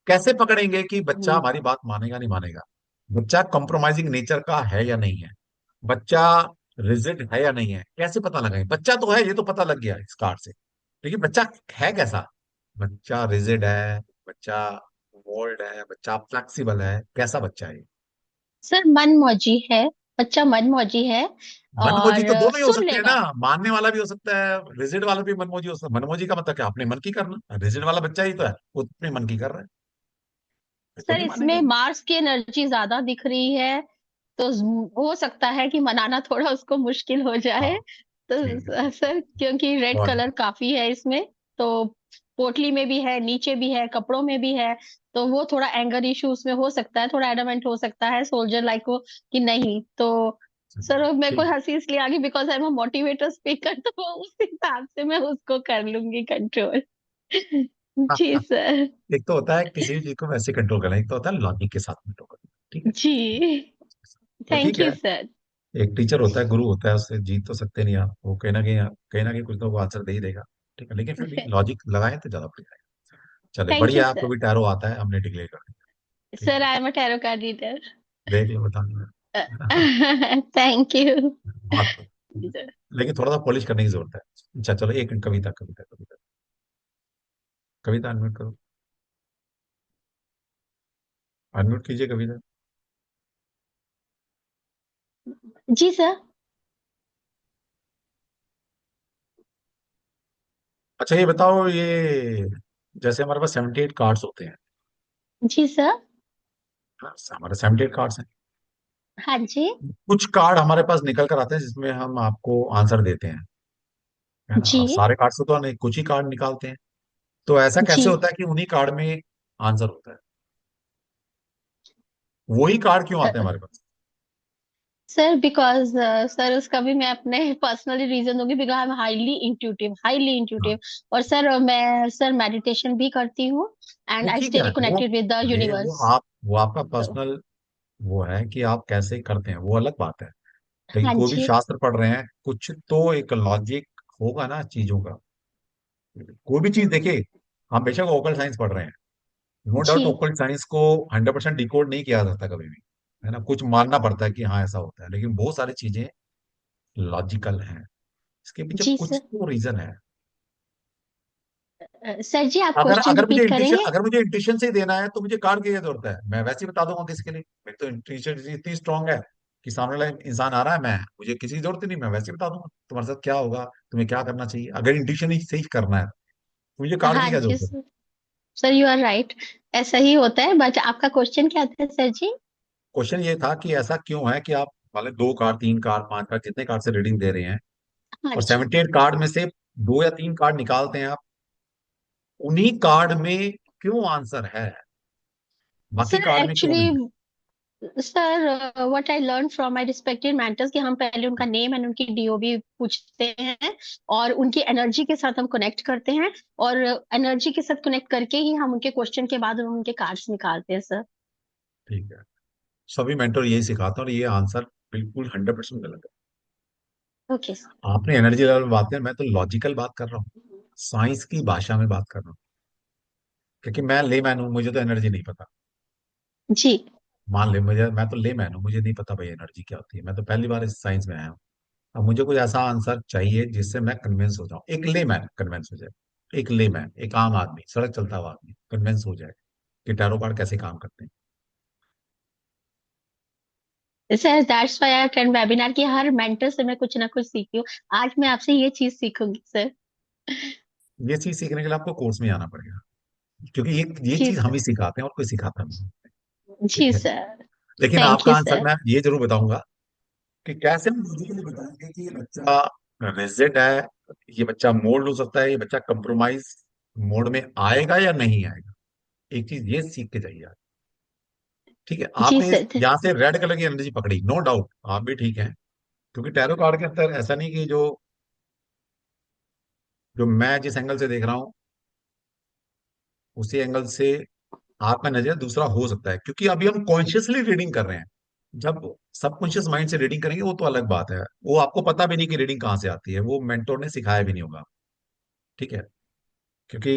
कैसे पकड़ेंगे कि बच्चा हम्म, हमारी बात मानेगा नहीं मानेगा। बच्चा कॉम्प्रोमाइजिंग नेचर का है या नहीं है, बच्चा रिजिड है या नहीं है, कैसे पता लगाएं। बच्चा तो है, ये तो पता लग गया इस कार्ड से, लेकिन बच्चा है कैसा। बच्चा रिजिड है, बच्चा बोल्ड है, बच्चा फ्लेक्सिबल है, कैसा बच्चा है ये? सर मन मौजी है, बच्चा मन मौजी है मनमोजी और तो दोनों ही हो सुन सकते हैं ना, लेगा। मानने वाला भी हो सकता है, रिजिड वाला भी मनमोजी हो सकता है। मनमोजी का मतलब क्या, अपने मन की करना, रिजिड वाला बच्चा ही तो है, वो अपने मन की कर रहा है, तो सर नहीं इसमें मानेगा। मार्स की एनर्जी ज्यादा दिख रही है, तो हो सकता है कि मनाना थोड़ा उसको मुश्किल हो जाए। हाँ, तो ठीक है, सर क्योंकि रेड गॉट कलर काफी है इसमें, तो पोटली में भी है, नीचे भी है, कपड़ों में भी है, तो वो थोड़ा एंगर इश्यूज में हो सकता है, थोड़ा एडमेंट हो सकता है सोल्जर लाइक को कि नहीं। तो सर मेरे को ठीक। हंसी इसलिए आ गई because I am a motivator speaker, तो उस हिसाब से मैं उसको कर लूंगी कंट्रोल। जी सर। एक तो होता है किसी भी चीज को वैसे कंट्रोल करना, एक तो होता है लॉजिक के साथ कंट्रोल करना, ठीक है। जी तो ठीक थैंक है, यू सर। एक टीचर होता है, गुरु होता है, उससे जीत तो सकते नहीं आप, वो कहीं ना कहीं कुछ तो वो आंसर दे ही देगा, ठीक है, लेकिन फिर भी लॉजिक लगाए तो ज्यादा बढ़िया है। चले, थैंक यू बढ़िया, आपको सर। भी टैरो आता है, हमने डिक्लेयर कर दिया। ठीक सर है, आई am a tarot card reader. देख लो, बता दिया। Thank you. बहुत, लेकिन थोड़ा सा पॉलिश करने की जरूरत है। अच्छा चलो, एक कविता कविता कविता कविता अनम्यूट करो, अनम्यूट कीजिए कविता। जी सर। अच्छा ये बताओ, ये जैसे हमारे पास 78 कार्ड्स होते हैं, जी सर। हाँ, हमारे 78 कार्ड्स हैं। हाँ जी। कुछ कार्ड हमारे पास निकल कर आते हैं जिसमें हम आपको आंसर देते हैं, है ना, जी। और सारे कार्ड से तो नहीं, कुछ ही कार्ड निकालते हैं। तो ऐसा जी कैसे होता है कि उन्हीं कार्ड में आंसर होता है, वही कार्ड क्यों आते हैं हमारे पास। सर बिकॉज सर उसका भी मैं अपने पर्सनली रीजन दूंगी, because I am highly intuitive, highly हाँ, इंट्यूटिव। और सर मैं सर मेडिटेशन भी करती हूँ एंड वो आई ठीक स्टे है, वो कनेक्टेड विद द अरे वो यूनिवर्स। आप, वो आपका तो पर्सनल वो है कि आप कैसे करते हैं, वो अलग बात है। लेकिन हाँ कोई भी जी। शास्त्र पढ़ रहे हैं, कुछ तो एक लॉजिक होगा ना चीजों का। कोई भी चीज देखिए, हम बेशक ओकल साइंस पढ़ रहे हैं, नो डाउट जी ओकल्ट साइंस को 100% डिकोड नहीं किया जाता कभी भी, है ना, कुछ मानना पड़ता है कि हाँ ऐसा होता है, लेकिन बहुत सारी चीजें लॉजिकल हैं, इसके पीछे जी कुछ सर। तो रीजन है। सर जी आप अगर क्वेश्चन अगर मुझे रिपीट इंट्यूशन करेंगे? अगर मुझे इंट्यूशन से ही देना है तो मुझे कार्ड की क्या जरूरत है, मैं वैसे ही बता दूंगा किसी के लिए। मेरी तो इंट्यूशन इतनी स्ट्रांग है कि सामने वाला इंसान आ रहा है, मैं, मुझे किसी की जरूरत ही नहीं, मैं वैसे ही बता दूंगा तुम्हारे साथ क्या होगा, तुम्हें क्या करना चाहिए, अगर इंट्यूशन ही सही करना है तो मुझे कार्ड की हाँ क्या जी जरूरत है। Sir. Sir you are right, ऐसा ही होता है। बट आपका क्वेश्चन क्या था सर जी? क्वेश्चन ये था कि ऐसा क्यों है कि आप वाले 2 कार्ड, 3 कार्ड, 5 कार्ड, जितने कार्ड से रीडिंग दे रहे हैं, हाँ और जी 78 कार्ड में से 2 या 3 कार्ड निकालते हैं आप, उन्हीं कार्ड में क्यों आंसर है, बाकी सर। कार्ड में क्यों नहीं है। Actually sir what I learn from my respected mentors कि हम पहले उनका नेम एंड उनकी डीओबी पूछते हैं और उनकी एनर्जी के साथ हम कनेक्ट करते हैं, और एनर्जी के साथ कनेक्ट करके ही हम उनके क्वेश्चन के बाद हम उनके कार्ड्स निकालते हैं सर। ठीक है, सभी मेंटर यही सिखाते हैं, और ये आंसर बिल्कुल 100% गलत है। Okay sir. आपने एनर्जी लेवल में बात कर, मैं तो लॉजिकल बात कर रहा हूँ, साइंस की भाषा में बात कर रहा हूँ, क्योंकि मैं लेमैन हूँ, मुझे तो एनर्जी नहीं पता। जी मान ले, मुझे, मैं तो लेमैन हूँ, मुझे नहीं पता भाई एनर्जी क्या होती है, मैं तो पहली बार इस साइंस में आया हूँ। अब मुझे कुछ ऐसा आंसर चाहिए जिससे मैं कन्विंस हो जाऊं, एक लेमैन कन्विंस हो जाए, एक लेमैन, एक आम आदमी, सड़क चलता हुआ आदमी कन्विंस हो जाए कि टैरो कार्ड कैसे काम करते हैं। Sir that's why I attend webinar की हर मेंटर से मैं कुछ ना कुछ सीखी हूँ। आज मैं आपसे ये चीज सीखूंगी सर। ये चीज सीखने के लिए आपको कोर्स में आना पड़ेगा, क्योंकि ये जी चीज हम ही सर। सिखाते हैं और कोई सिखाता नहीं। जी ठीक है। सर। लेकिन थैंक आपका यू आंसर सर। मैं ये जरूर बताऊंगा कि कैसे हम लॉजिकली बताएंगे कि ये बच्चा रिजिड है, ये बच्चा मोल्ड हो सकता है, ये बच्चा कंप्रोमाइज मोड में आएगा या नहीं आएगा। एक चीज ये सीख के जाइए आप। ठीक है। जी आपने सर। यहाँ से रेड कलर की एनर्जी पकड़ी, नो डाउट आप भी ठीक हैं, क्योंकि टैरो कार्ड के अंदर ऐसा नहीं कि जो जो मैं जिस एंगल से देख रहा हूँ उसी एंगल से आपका नजरिया दूसरा हो सकता है, क्योंकि अभी हम कॉन्शियसली रीडिंग कर रहे हैं। जब सबकॉन्शियस माइंड से रीडिंग करेंगे वो तो अलग बात है, वो आपको पता भी नहीं कि रीडिंग कहाँ से आती है, वो मेंटोर ने सिखाया भी नहीं होगा। ठीक है। क्योंकि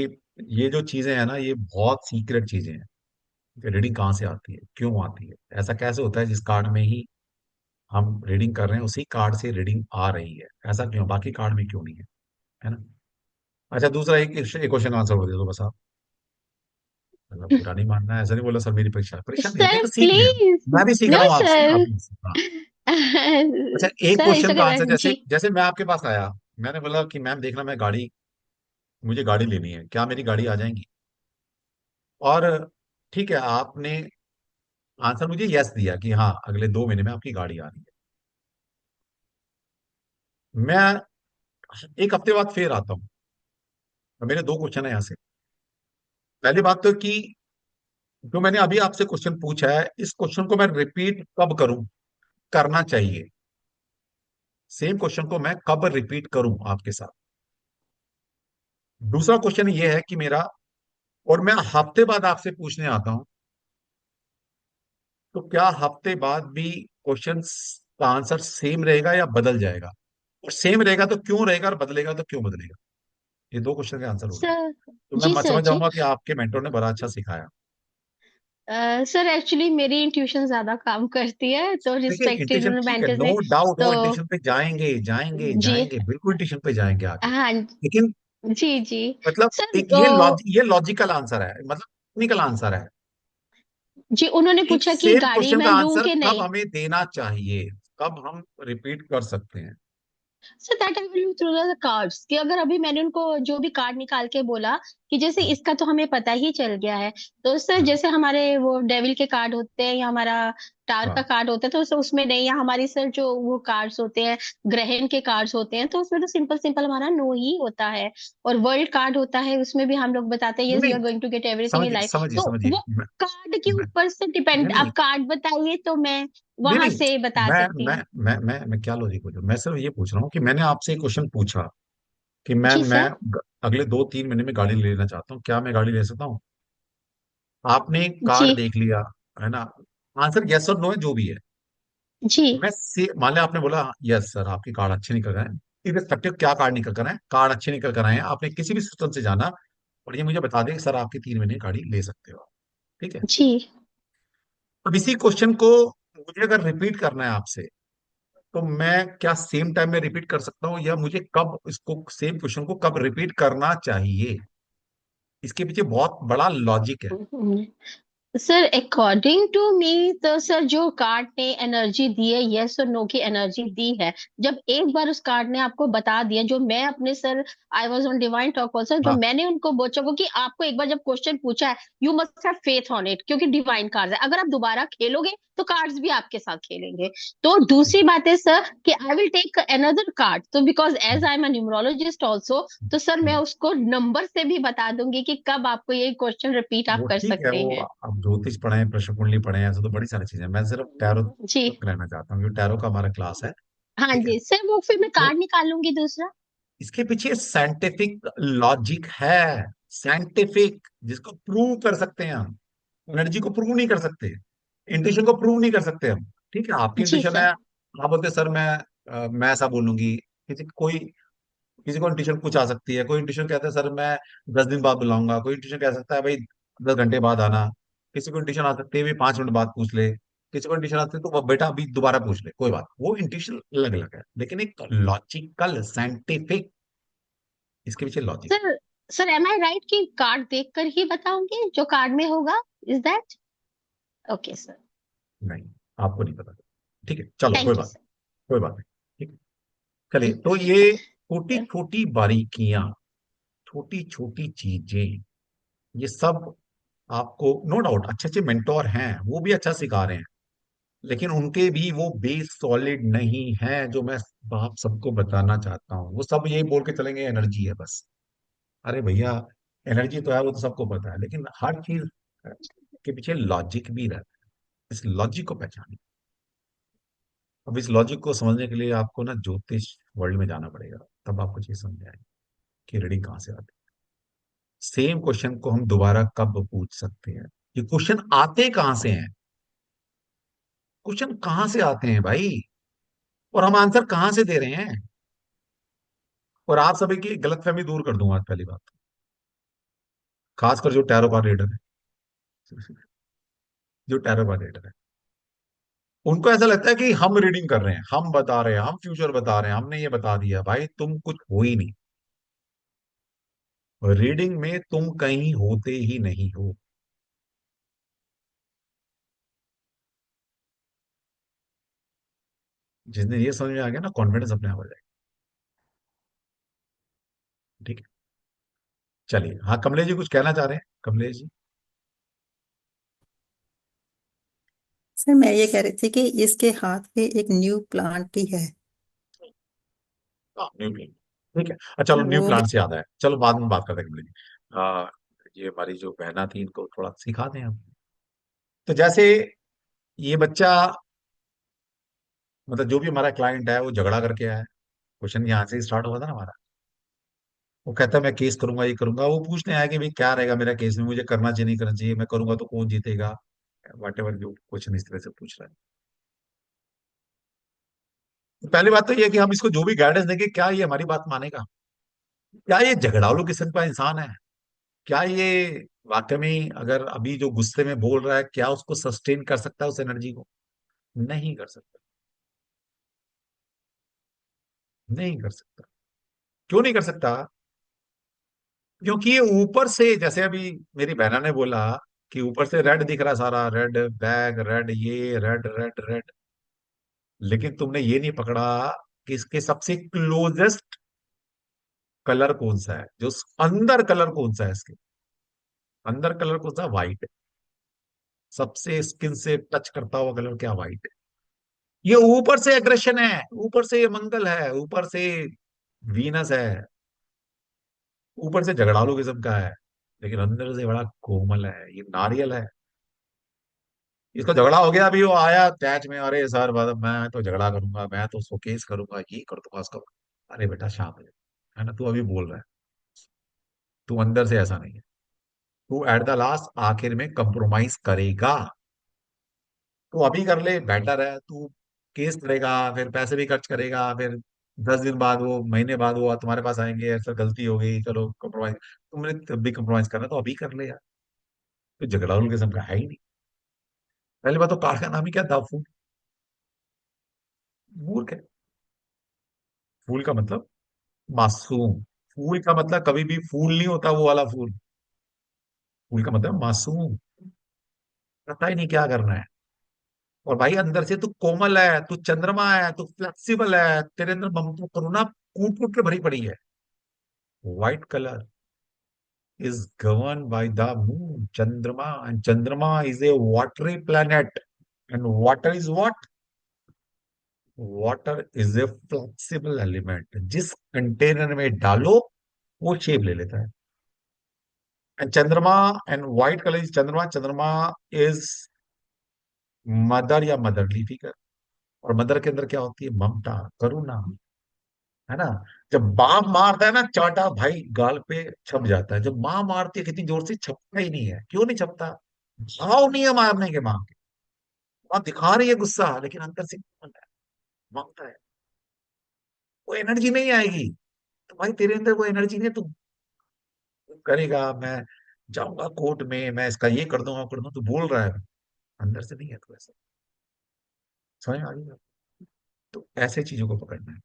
ये जो चीजें हैं ना, ये बहुत सीक्रेट चीजें हैं कि रीडिंग कहाँ से आती है, क्यों आती है, ऐसा कैसे होता है जिस कार्ड में ही हम रीडिंग कर रहे हैं उसी कार्ड से रीडिंग आ रही है, ऐसा क्यों, बाकी कार्ड में क्यों नहीं है। है ना। अच्छा, दूसरा एक एक क्वेश्चन का आंसर दे दो बस आप। मतलब बुरा नहीं मानना है, ऐसा नहीं बोला सर, मेरी परीक्षा परीक्षा नहीं होती है सर तो सीख रहे हैं। प्लीज। मैं भी सीख नो रहा हूँ आपसे, आप सर। भी सीख रहा। अच्छा, एक सर इस क्वेश्चन का आंसर, अगर जैसे जी। जैसे मैं आपके पास आया, मैंने बोला कि मैम देखना, मैं गाड़ी, मुझे गाड़ी लेनी है, क्या मेरी गाड़ी आ जाएंगी। और ठीक है, आपने आंसर मुझे यस दिया कि हाँ अगले 2 महीने में आपकी गाड़ी आ रही है। मैं एक हफ्ते बाद फिर आता हूँ, और मेरे 2 क्वेश्चन है यहाँ से। पहली बात तो कि जो मैंने अभी आपसे क्वेश्चन पूछा है, इस क्वेश्चन को मैं रिपीट कब करूं, करना चाहिए, सेम क्वेश्चन को मैं कब रिपीट करूं आपके साथ। दूसरा क्वेश्चन ये है कि मेरा, और मैं हफ्ते बाद आपसे पूछने आता हूं, तो क्या हफ्ते बाद भी क्वेश्चन का आंसर सेम रहेगा या बदल जाएगा, और सेम रहेगा तो क्यों रहेगा, और बदलेगा तो क्यों बदलेगा। ये 2 क्वेश्चन के आंसर हो गए। सर। तो मैं जी मत सर समझ जी। जाऊंगा कि आपके मेंटर ने बड़ा अच्छा सिखाया। सर एक्चुअली मेरी इंट्यूशन ज्यादा काम करती है तो देखिए रिस्पेक्टेड इंट्यूशन ठीक है, मेंटर नो ने। डाउट, तो वो इंट्यूशन पे जाएंगे जाएंगे जी। जाएंगे, बिल्कुल इंट्यूशन पे जाएंगे आगे। हाँ। लेकिन जी जी। मतलब सर एक ये लॉजिकल आंसर है, मतलब टेक्निकल आंसर है जी उन्होंने कि पूछा कि सेम गाड़ी क्वेश्चन मैं का लूं आंसर कि कब नहीं। हमें देना चाहिए, कब हम रिपीट कर सकते हैं। Sir that I will through the cards कि अगर अभी मैंने उनको जो भी कार्ड निकाल के बोला कि जैसे हाँ, इसका तो हमें पता ही चल गया है। तो सर हाँ, जैसे हमारे वो डेविल के कार्ड होते हैं या हमारा टार का हाँ। कार्ड होता है तो उसमें नहीं, या हमारी सर जो वो कार्ड्स होते हैं ग्रहण के कार्ड्स होते हैं तो उसमें तो सिंपल सिंपल हमारा नो ही होता है। और वर्ल्ड कार्ड होता है उसमें भी हम लोग बताते हैं नहीं यस यू नहीं, are going to get everything in समझिए लाइफ। समझिए तो समझिए, वो कार्ड के मैं ऊपर से डिपेंड, नहीं नहीं आप कार्ड बताइए तो मैं नहीं वहां नहीं, से बता मैं सकती मैं हूँ। मैं क्या लॉजिक हो, मैं सिर्फ ये पूछ रहा हूँ कि मैंने आपसे एक क्वेश्चन पूछा कि मैम जी मैं सर। अगले 2-3 महीने में गाड़ी लेना चाहता हूँ, क्या मैं गाड़ी ले सकता हूँ। आपने जी कार्ड देख लिया, है ना, आंसर यस और नो है जो भी है। जी। मैं से मान लिया आपने बोला यस सर आपकी कार्ड अच्छे निकल गए हैं, इरेस्पेक्टिव क्या कार्ड निकल कर आए, कार्ड अच्छे निकल कर आए हैं, आपने किसी भी सिस्टम से जाना और ये मुझे बता दें कि सर आपकी 3 महीने गाड़ी ले सकते हो। ठीक है। जी अब इसी क्वेश्चन को मुझे अगर रिपीट करना है आपसे, तो मैं क्या सेम टाइम में रिपीट कर सकता हूँ, या मुझे कब इसको सेम क्वेश्चन को कब रिपीट करना चाहिए, इसके पीछे बहुत बड़ा लॉजिक है। सर अकॉर्डिंग टू मी तो सर जो कार्ड ने एनर्जी दी है यस और नो की एनर्जी दी है। जब एक बार उस कार्ड ने आपको बता दिया, जो मैं अपने sir I was on divine talk also, जो हाँ, मैंने उनको बोचा को कि आपको एक बार जब क्वेश्चन पूछा है you must have faith on it, क्योंकि डिवाइन कार्ड है, अगर आप दोबारा खेलोगे तो कार्ड्स भी आपके साथ खेलेंगे। तो दूसरी बात है सर कि I will take another card, तो because as I am a numerologist also, तो सर मैं उसको नंबर से भी बता दूंगी कि कब आपको ये क्वेश्चन रिपीट आप वो कर ठीक है, सकते वो हैं। आप ज्योतिष पढ़े, प्रश्न कुंडली पढ़े, ऐसे तो बड़ी सारी चीजें हैं। मैं सिर्फ टैरो जी। तक रहना चाहता हूँ, क्योंकि टैरो का हमारा क्लास है। हाँ ठीक है। जी सर, वो फिर मैं तो कार्ड निकाल लूंगी दूसरा। इसके पीछे साइंटिफिक लॉजिक है, साइंटिफिक, जिसको प्रूव कर सकते हैं हम। एनर्जी को प्रूव नहीं कर सकते, इंट्यूशन को प्रूव नहीं कर सकते हम। ठीक है, आपकी जी इंट्यूशन है, सर। आप बोलते हैं, सर मैं ऐसा बोलूंगी। किसी को इंट्यूशन कुछ आ सकती है, कोई इंट्यूशन कहता है सर मैं 10 दिन बाद बुलाऊंगा, कोई इंट्यूशन कह सकता है भाई 10 घंटे बाद आना। किसी को इंट्यूशन आ सकती है भी 5 मिनट बाद पूछ ले, किसी को इंट्यूशन आती है तो वो बेटा अभी दोबारा पूछ ले, कोई बात, वो इंट्यूशन अलग अलग है, लेकिन एक लॉजिकल साइंटिफिक इसके पीछे लॉजिक। सर सर एम आई राइट कि कार्ड देखकर ही बताऊंगी जो कार्ड में होगा, इज दैट ओके सर? नहीं, आपको नहीं पता। ठीक है, चलो कोई थैंक यू बात, सर। कोई बात नहीं। ठीक है, चलिए, तो ये छोटी छोटी बारीकियां, छोटी छोटी चीजें, ये सब आपको नो डाउट अच्छे अच्छे मेंटोर हैं, वो भी अच्छा सिखा रहे हैं, लेकिन उनके भी वो बेस सॉलिड नहीं है जो मैं आप सबको बताना चाहता हूँ। वो सब यही बोल के चलेंगे एनर्जी है बस। अरे भैया, एनर्जी तो है, वो तो सबको पता है, लेकिन हर चीज के पीछे लॉजिक भी रहता है। इस लॉजिक को पहचानिए। अब इस लॉजिक को समझने के लिए आपको ना ज्योतिष वर्ल्ड में जाना पड़ेगा, तब आपको चीज समझ में आएगी कि रीडिंग कहाँ से आती है। सेम क्वेश्चन को हम दोबारा कब पूछ सकते हैं? ये क्वेश्चन आते कहाँ से हैं? क्वेश्चन कहाँ से आते हैं भाई? और हम आंसर कहाँ से दे रहे हैं? और आप सभी की गलतफहमी दूर कर दूंगा आज पहली बात, खासकर जो टैरो कार्ड रीडर है, जो टैरो कार्ड रीडर है, उनको ऐसा लगता है कि हम रीडिंग कर रहे हैं, हम बता रहे हैं, हम फ्यूचर बता रहे हैं, हमने ये बता दिया। भाई तुम कुछ हो ही नहीं, रीडिंग में तुम कहीं होते ही नहीं हो। जिस दिन ये समझ में आ गया ना, कॉन्फिडेंस अपने आप आ जाएगा। ठीक है, चलिए, हाँ कमलेश जी कुछ कहना चाह रहे हैं, कमलेश जी। सर मैं ये कह रही थी कि इसके हाथ में एक न्यू प्लांट भी है। हाँ, न्यू प्लान, ठीक है। अच्छा, चलो, न्यू वो प्लान से याद है, चलो बाद में बात करते हैं कमलेश जी। ये हमारी जो बहना थी, इनको थोड़ा सिखा दें हम। तो जैसे ये बच्चा, मतलब जो भी हमारा क्लाइंट है, वो झगड़ा करके आया है। क्वेश्चन यहाँ से ही स्टार्ट हुआ था ना हमारा। वो कहता है मैं केस करूंगा, ये करूंगा। वो पूछने आया कि भाई क्या रहेगा मेरा केस में, मुझे करना चाहिए नहीं करना चाहिए, मैं करूंगा तो कौन जीतेगा, वट एवर, जो क्वेश्चन इस तरह से पूछ रहा है। तो पहली बात तो ये है कि हम इसको जो भी गाइडेंस देंगे, क्या ये हमारी बात मानेगा? क्या ये झगड़ालू किस्म का इंसान है? क्या ये वाकई में अगर अभी जो गुस्से में बोल रहा है, क्या उसको सस्टेन कर सकता है उस एनर्जी को? नहीं कर सकता, नहीं कर सकता। क्यों नहीं कर सकता? क्योंकि ये ऊपर से, जैसे अभी मेरी बहना ने बोला कि ऊपर से रेड दिख रहा, सारा रेड बैग, रेड ये, रेड रेड रेड, लेकिन तुमने ये नहीं पकड़ा कि इसके सबसे क्लोजेस्ट कलर कौन सा है, जो अंदर कलर कौन सा है इसके अंदर, कलर कौन सा? व्हाइट। सबसे स्किन से टच करता हुआ कलर क्या? व्हाइट। ये ऊपर से एग्रेशन है, ऊपर से ये मंगल है, ऊपर से वीनस है, ऊपर से झगड़ालू किस्म का है, लेकिन अंदर से बड़ा कोमल है, ये नारियल है। इसको झगड़ा हो गया, अभी वो आया कैच में, अरे सर मैं तो झगड़ा करूंगा, मैं तो उसको केस करूंगा, ये कर दूंगा उसको। अरे बेटा शांत हो जा, है ना, तू अभी बोल रहा है, तू अंदर से ऐसा नहीं है। तू एट द लास्ट आखिर में कंप्रोमाइज करेगा। तू अभी कर ले, बेटर है। तू केस करेगा, फिर पैसे भी खर्च करेगा, फिर 10 दिन बाद, वो महीने बाद वो तुम्हारे पास आएंगे, ऐसा गलती हो गई, चलो कंप्रोमाइज। तुमने तब भी कंप्रोमाइज करना तो अभी कर ले यार। तो झगड़ालू किस्म का है ही नहीं। पहली बात तो कार का नाम ही क्या था? फूल। मूर्ख है। फूल का मतलब मासूम। फूल का मतलब कभी भी फूल नहीं होता, वो वाला फूल। फूल का मतलब मासूम। पता ही नहीं क्या करना है। और भाई अंदर से तू कोमल है, तू चंद्रमा है, तू फ्लेक्सिबल है, तेरे अंदर ममता करुणा कूट कूट के भरी पड़ी है। White colour is governed by the moon, Chandrama, and Chandrama is a watery planet. And water is what? Water is a flexible element. जिस कंटेनर में डालो वो शेप ले लेता है। And Chandrama and white color is Chandrama. Chandrama is mother या motherly figure. और mother के अंदर क्या होती है? ममता, करुणा, है ना। जब बाप मारता है ना चाटा, भाई गाल पे छप जाता है। जब माँ मारती है कितनी जोर से, छपता ही नहीं है। क्यों नहीं छपता? भाव नहीं है मारने के माँ के। माँ दिखा रही है गुस्सा, लेकिन अंदर से कोमल है, ममता है। वो एनर्जी नहीं आएगी। तो भाई तेरे अंदर वो एनर्जी नहीं है, तू करेगा मैं जाऊंगा कोर्ट में, मैं इसका ये कर दूंगा, कर दूंगा, तू बोल रहा है, अंदर से नहीं है तो ऐसा। समझ में आ गई? तो ऐसे चीजों को पकड़ना है,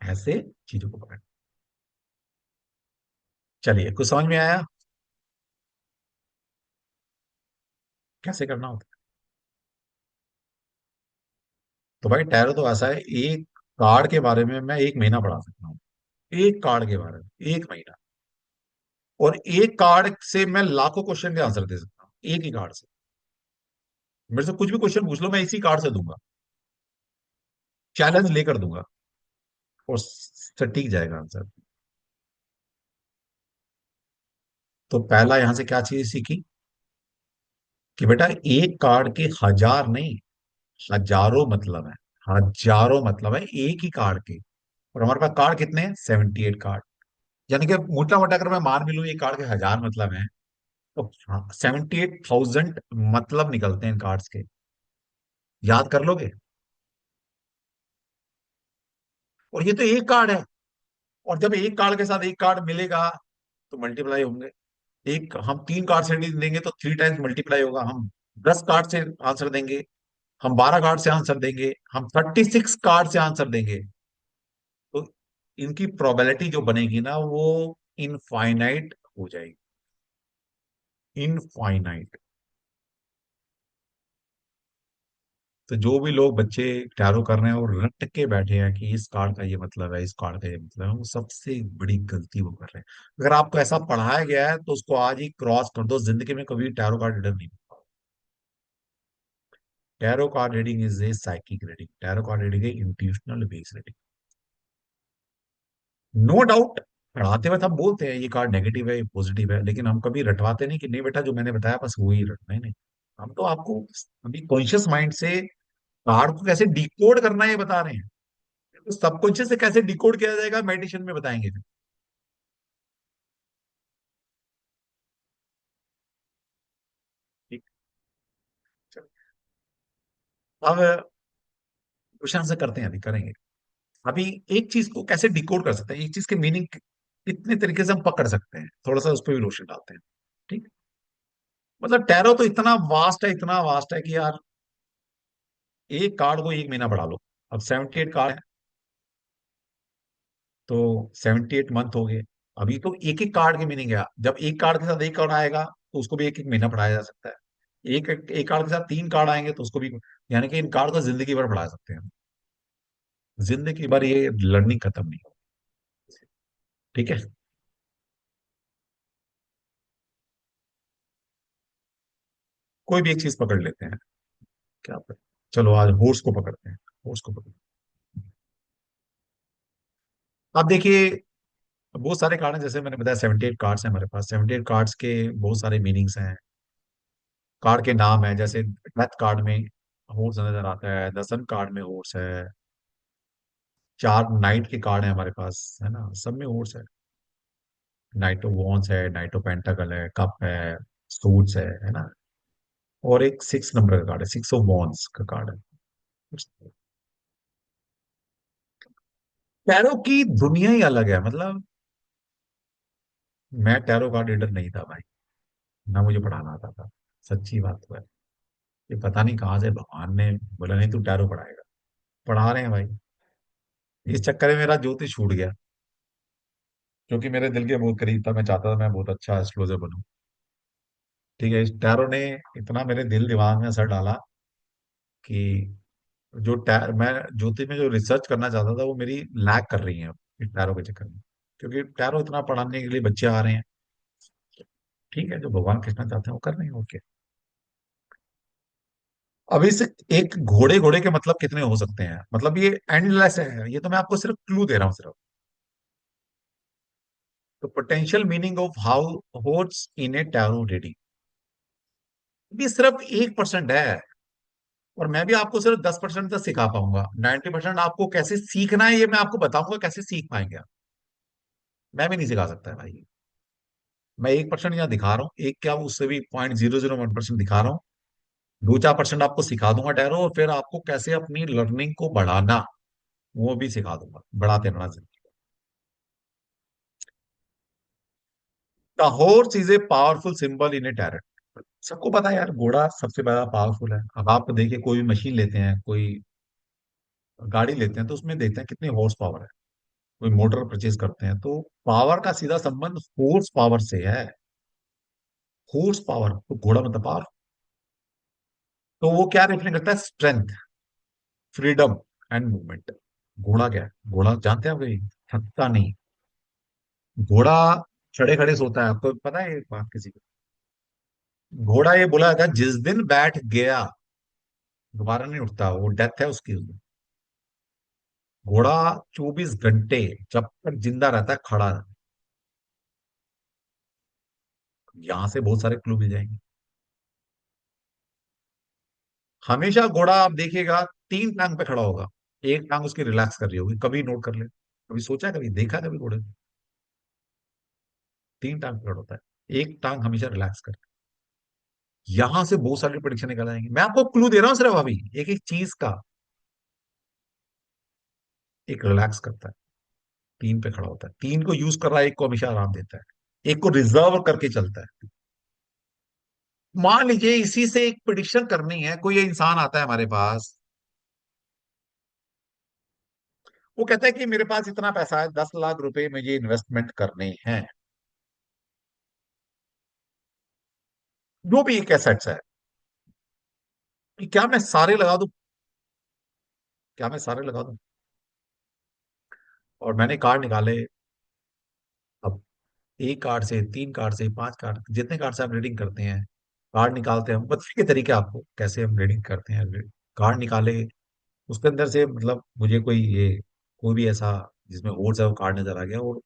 ऐसे चीजों को पकड़ना। चलिए, कुछ समझ में आया कैसे करना होता तो भाई टैरो तो ऐसा है, एक कार्ड के बारे में मैं एक महीना पढ़ा सकता हूँ। एक कार्ड के बारे में एक महीना। और एक कार्ड से मैं लाखों क्वेश्चन के आंसर दे सकता हूँ, एक ही कार्ड से। मेरे से कुछ भी क्वेश्चन पूछ लो, मैं इसी कार्ड से दूंगा, चैलेंज लेकर दूंगा, और सटीक जाएगा आंसर। तो पहला यहां से क्या चीज सीखी कि बेटा एक कार्ड के हजार नहीं, हजारों मतलब है। हजारों मतलब है एक ही कार्ड के। और हमारे पास कार्ड कितने हैं? 78 कार्ड। यानी कि मोटा मोटा अगर मैं मान भी लूं ये कार्ड के हजार मतलब है, तो 78,000 मतलब निकलते हैं इन कार्ड्स के। याद कर लोगे? और ये तो एक कार्ड है। और जब एक कार्ड के साथ एक कार्ड मिलेगा तो मल्टीप्लाई होंगे। एक हम 3 कार्ड से देंगे तो 3 टाइम्स मल्टीप्लाई होगा। हम 10 कार्ड से आंसर देंगे, हम 12 कार्ड से आंसर देंगे, हम 36 कार्ड से आंसर देंगे। तो इनकी प्रोबेबिलिटी जो बनेगी ना वो इनफाइनाइट हो जाएगी। इनफाइनाइट। तो जो भी लोग बच्चे टैरो कर रहे हैं और रट के बैठे हैं कि इस कार्ड का ये मतलब है, इस कार्ड का ये मतलब है, वो सबसे बड़ी गलती वो कर रहे हैं। अगर आपको ऐसा पढ़ाया गया है तो उसको आज ही क्रॉस कर दो, जिंदगी में कभी टैरो कार्ड रीडर नहीं। Tarot card reading is a psychic reading, tarot card reading है intuitional base reading. No doubt पढ़ाते वक्त हम बोलते हैं ये कार्ड नेगेटिव है, ये पॉजिटिव है, लेकिन हम कभी रटवाते नहीं कि नहीं बेटा जो मैंने बताया बस वही रटना है। नहीं, हम तो आपको अभी कॉन्शियस माइंड से कार्ड को कैसे डिकोड करना है ये बता रहे हैं। तो सबकॉन्शियस से कैसे डिकोड किया जाएगा मेडिटेशन में बताएंगे फिर। ठीक। चलो, अब क्वेश्चन से करते हैं, अभी करेंगे। अभी एक चीज को कैसे डिकोड कर सकते हैं, एक चीज के मीनिंग कितने तरीके से हम पकड़ सकते हैं, थोड़ा सा उस पर भी रोशनी डालते हैं। ठीक। मतलब टैरो तो इतना वास्ट है, इतना वास्ट है कि यार एक कार्ड को एक महीना पढ़ा लो। अब 78 कार्ड है तो 78 मंथ हो गए। अभी तो एक एक कार्ड की मीनिंग है, जब एक कार्ड के साथ एक कार्ड आएगा तो उसको भी एक एक महीना पढ़ाया जा सकता है। एक कार्ड के साथ 3 कार्ड आएंगे तो उसको भी, यानी कि इन कार्ड को जिंदगी भर पढ़ा सकते हैं। जिंदगी भर ये लर्निंग खत्म नहीं होगी। ठीक है। कोई भी एक चीज पकड़ लेते हैं। क्या पकड़? चलो आज हॉर्स को पकड़ते हैं। हॉर्स को पकड़। अब देखिए, बहुत सारे कार्ड हैं, जैसे मैंने बताया 78 कार्ड्स हैं हमारे पास। 78 कार्ड्स के बहुत सारे मीनिंग्स हैं। कार्ड के नाम है, जैसे डेथ कार्ड में हॉर्स नजर आता है, दसन कार्ड में हॉर्स है, 4 नाइट के कार्ड है हमारे पास, है ना, सब में हॉर्स है। नाइट ऑफ वॉन्स है, नाइट ऑफ पेंटाकल है, कप है, सूट्स है ना। और एक 6 नंबर का कार्ड है, 6 ऑफ वॉन्स का कार्ड है। टैरो की दुनिया ही अलग है। मतलब मैं टैरो कार्ड रीडर नहीं था भाई, ना मुझे पढ़ाना आता था। सच्ची बात तो है। ये पता नहीं कहाँ से भगवान ने बोला नहीं तू टैरो पढ़ाएगा। पढ़ा रहे हैं भाई। इस चक्कर में मेरा ज्योतिष छूट गया, क्योंकि मेरे दिल के बहुत करीब था। मैं चाहता था मैं बहुत अच्छा एस्ट्रोलॉजर बनूं। ठीक है, इस टैरो ने इतना मेरे दिल दिमाग में असर डाला कि मैं ज्योतिष में जो रिसर्च करना चाहता था वो मेरी लैक कर रही है अब इस टैरो के चक्कर में। क्योंकि टैरो इतना पढ़ाने के लिए बच्चे आ रहे हैं। ठीक है, जो भगवान कृष्ण चाहते हैं वो कर रहे हैं, ओके। अभी से एक घोड़े घोड़े के मतलब कितने हो सकते हैं, मतलब ये एंडलेस है। ये तो मैं आपको सिर्फ क्लू दे रहा हूँ सिर्फ। तो potential meaning of how horse in a tarot reading भी सिर्फ 1% है। और मैं भी आपको सिर्फ 10% तक सिखा पाऊंगा। 90% आपको कैसे सीखना है ये मैं आपको बताऊंगा, कैसे सीख पाएंगे आप। मैं भी नहीं सिखा सकता है भाई। मैं 1% यहाँ दिखा रहा हूँ, एक क्या उससे भी 0.001% दिखा रहा हूँ। 2-4% आपको सिखा दूंगा टैरो, और फिर आपको कैसे अपनी लर्निंग को बढ़ाना वो भी सिखा दूंगा, बढ़ाते रहना। The horse is a powerful symbol in A tarot. सबको पता है यार, घोड़ा सबसे बड़ा पावरफुल है। अब आप देखिए, कोई भी मशीन लेते हैं, कोई गाड़ी लेते हैं, तो उसमें देखते हैं कितनी हॉर्स पावर है। कोई मोटर परचेज करते हैं तो पावर का सीधा संबंध हॉर्स पावर से है। हॉर्स पावर तो घोड़ा मतलब पावर। तो वो क्या रिप्रेजेंट करता है? स्ट्रेंथ। Freedom and movement. घोड़ा क्या है? घोड़ा जानते हैं आप? कहीं थकता नहीं। घोड़ा खड़े खड़े सोता है, आपको पता है ये बात किसी को? घोड़ा ये बोला था जिस दिन बैठ गया दोबारा नहीं उठता, वो डेथ है उसकी उस दिन। घोड़ा 24 घंटे जब तक जिंदा रहता है खड़ा रहता है। यहां से बहुत सारे क्लू मिल जाएंगे। हमेशा घोड़ा आप देखिएगा 3 टांग पे खड़ा होगा, एक टांग उसकी रिलैक्स कर रही होगी। कभी नोट कर ले, कभी सोचा, कभी देखा, कभी घोड़े को? 3 टांग पे खड़ा होता है, एक टांग हमेशा रिलैक्स कर। यहां से बहुत सारी प्रेडिक्शन निकल आएंगी। मैं आपको क्लू दे रहा हूं सिर्फ अभी, एक एक चीज का। एक रिलैक्स करता है, 3 पे खड़ा होता है, 3 को यूज कर रहा है, एक को हमेशा आराम देता है, एक को रिजर्व करके चलता है। मान लीजिए इसी से एक प्रिडिक्शन करनी है, कोई इंसान आता है हमारे पास, वो कहता है कि मेरे पास इतना पैसा है, 10 लाख रुपए मुझे इन्वेस्टमेंट करने हैं, जो भी एक एसेट्स है, कि क्या मैं सारे लगा दूं? क्या मैं सारे लगा दूं? और मैंने कार्ड निकाले। अब एक कार्ड से, 3 कार्ड से, 5 कार्ड, जितने कार्ड से आप रीडिंग करते हैं, कार्ड निकालते हैं हम, बच्चे के तरीके आपको कैसे हम रीडिंग करते हैं। कार्ड निकाले, उसके अंदर से मतलब मुझे कोई भी ऐसा जिसमें होल्स है वो कार्ड नजर आ गया, और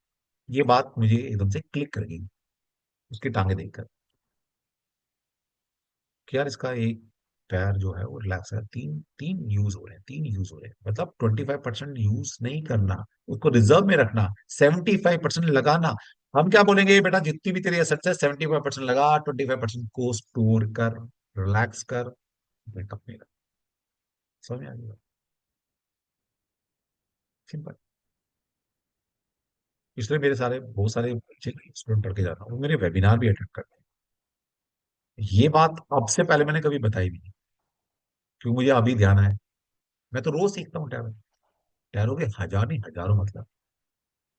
ये बात मुझे एकदम से क्लिक कर गई उसकी टांगे देखकर कि यार इसका एक पैर जो है वो रिलैक्स है। तीन तीन यूज हो रहे हैं, 3 यूज हो रहे हैं, मतलब 25% यूज नहीं करना, उसको रिजर्व में रखना, 75% लगाना। हम क्या बोलेंगे, बेटा जितनी भी तेरी एसेट्स है 75% लगा, 25% को स्टोर कर, रिलैक्स कर, बैकअप में रख। समझ में आ गया? सिंपल। इसलिए मेरे सारे बहुत सारे बच्चे स्टूडेंट पढ़ के जाता हूँ, वो मेरे वेबिनार भी अटेंड करते हैं। ये बात अब से पहले मैंने कभी बताई भी नहीं, क्योंकि मुझे अभी ध्यान है। मैं तो रोज सीखता हूँ टैरो। टैरो के हजार नहीं हजारों मतलब,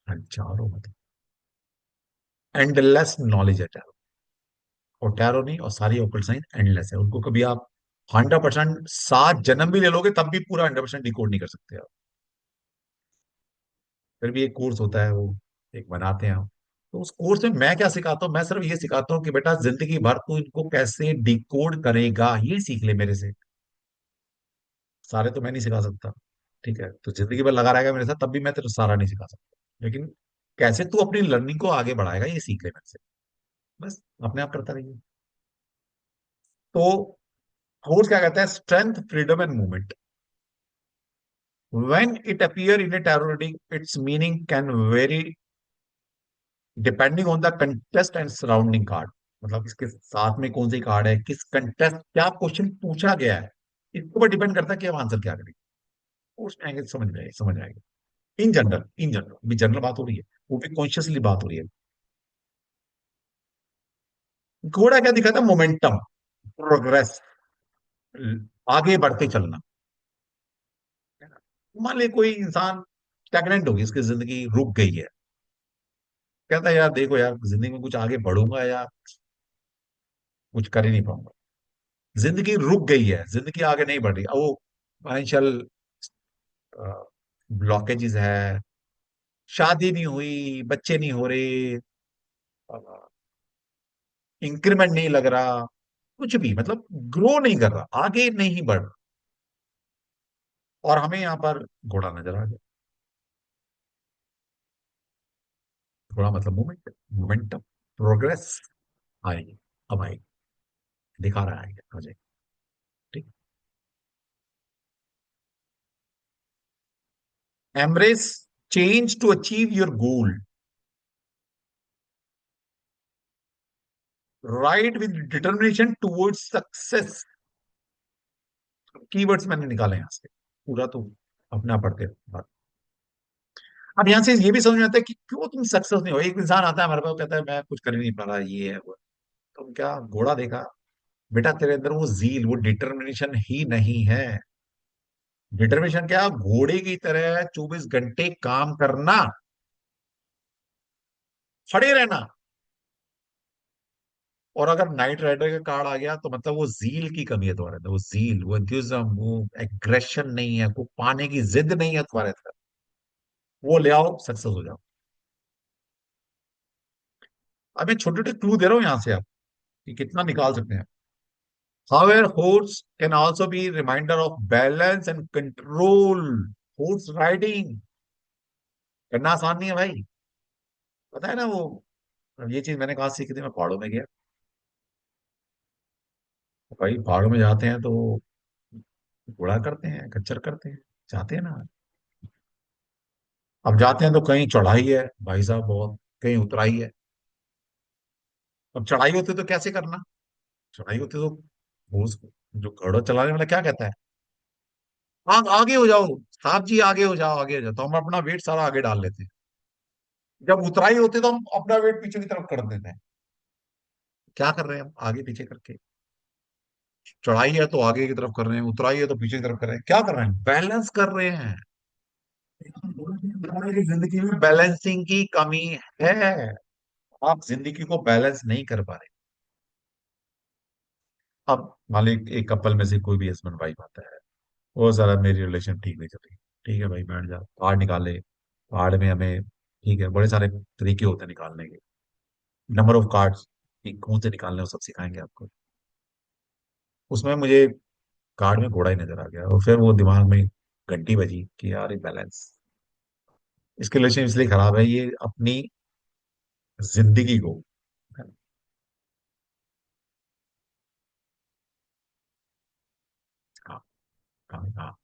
हजारों मतलब। एंडलेस नॉलेज है टैरो। और टैरो नहीं, और सारी ओकल्ट साइंस एंडलेस है, उनको कभी आप 100%, 7 जन्म भी ले लोगे तब भी पूरा 100% डिकोड नहीं कर सकते आप। फिर भी एक कोर्स होता है, वो एक बनाते हैं हम। तो उस कोर्स में मैं क्या सिखाता हूँ, मैं सिर्फ ये सिखाता हूँ कि बेटा जिंदगी भर तू इनको कैसे डिकोड करेगा, ये सीख ले मेरे से। सारे तो मैं नहीं सिखा सकता, ठीक है? तो जिंदगी भर लगा रहेगा मेरे साथ तब भी मैं तेरे सारा नहीं सिखा सकता, लेकिन कैसे तू अपनी लर्निंग को आगे बढ़ाएगा ये सीख ले मेरे से। बस अपने आप करता रहिए। तो फोर्स क्या कहता है? Strength, freedom and movement. when it appear in a tarot reading, its meaning can vary depending on the contest and surrounding card. मतलब इसके साथ में कौन सी कार्ड है, किस कंटेस्ट, क्या क्वेश्चन पूछा गया है, इसके ऊपर डिपेंड करता है कि हम आंसर क्या करेंगे। उसमें आएंगे तो समझ में आएगा। इन जनरल अभी जनरल बात हो रही है, वो भी कॉन्शियसली बात हो रही है। घोड़ा क्या दिखाता है? मोमेंटम, प्रोग्रेस, आगे बढ़ते चलना, है ना? मान ली कोई इंसान स्टैग्नेंट होगी, उसकी जिंदगी रुक गई है, कहता है यार देखो यार जिंदगी में कुछ आगे बढ़ूंगा या कुछ कर ही नहीं पाऊंगा। जिंदगी रुक गई है, जिंदगी आगे नहीं बढ़ रही, अब वो फाइनेंशियल ब्लॉकेजेस है, शादी नहीं हुई, बच्चे नहीं हो रहे, इंक्रीमेंट नहीं लग रहा, कुछ भी मतलब ग्रो नहीं कर रहा, आगे नहीं बढ़ रहा। और हमें यहाँ पर घोड़ा नजर आ गया। घोड़ा मतलब मूवमेंट, मोमेंटम, प्रोग्रेस आएगी, अब आएगी, दिखा रहा है आ जाएगी। ठीक। Embrace change to achieve your goal, right with determination towards success. Keywords मैंने निकाले यहाँ से, पूरा तो अपना पढ़ते बात। अब यहाँ से ये भी समझ में आता है कि क्यों तुम सक्सेस नहीं हो। एक इंसान आता है हमारे पास, कहता है मैं कुछ कर ही नहीं पा रहा, ये है वो है। तुम क्या घोड़ा देखा? बेटा तेरे अंदर वो जील, वो डिटर्मिनेशन ही नहीं है। डिटर्मिनेशन क्या? घोड़े की तरह 24 घंटे काम करना, खड़े रहना, और अगर नाइट राइडर का कार्ड आ गया तो मतलब वो जील की कमी है तुम्हारे अंदर, वो जील, वो एंथुसिज्म, वो एग्रेशन नहीं है, वो पाने की जिद नहीं है तुम्हारे अंदर, वो ले आओ, सक्सेस हो जाओ। अब मैं छोटे छोटे क्लू दे रहा हूँ यहां से आप कि कितना निकाल सकते हैं। However, horse can also be reminder of balance and control. Horse riding करना आसान नहीं है भाई, पता है ना वो। अब ये चीज मैंने कहा सीखी थी, मैं पहाड़ों में गया। भाई पहाड़ों में जाते हैं तो घोड़ा करते हैं, खच्चर करते हैं, जाते हैं ना। अब जाते हैं तो कहीं चढ़ाई है भाई साहब बहुत, कहीं उतराई है। अब चढ़ाई होती तो कैसे करना, चढ़ाई होती तो horse जो घोड़ा चलाने वाला क्या कहता है, आगे हो जाओ साहब जी, आगे हो जाओ, आगे हो जाओ, तो हम अपना वेट सारा आगे डाल लेते हैं। जब उतराई होती तो हम अपना वेट पीछे की तरफ कर देते हैं। क्या कर रहे हैं हम, आगे पीछे करके। चढ़ाई है तो आगे की तरफ कर रहे हैं, उतराई है तो पीछे की तरफ कर रहे हैं, क्या कर रहे हैं, बैलेंस कर रहे हैं। हमारी जिंदगी में बैलेंसिंग की कमी है, आप जिंदगी को बैलेंस नहीं कर पा रहे। अब मान लो एक कपल में से कोई भी हस्बैंड वाइफ आता है, वो सारा मेरी रिलेशन ठीक नहीं चल रही, ठीक है भाई बैठ जाओ, कार्ड निकाले। कार्ड में हमें, ठीक है, बड़े सारे तरीके होते हैं निकालने के, नंबर ऑफ कार्ड्स, कौन से निकालने वो सब सिखाएंगे आपको। उसमें मुझे कार्ड में घोड़ा ही नजर आ गया, और फिर वो दिमाग में घंटी बजी कि यार ये बैलेंस, इसके रिलेशन इसलिए खराब है, ये अपनी जिंदगी को। हाँ, हाँ, हाँ।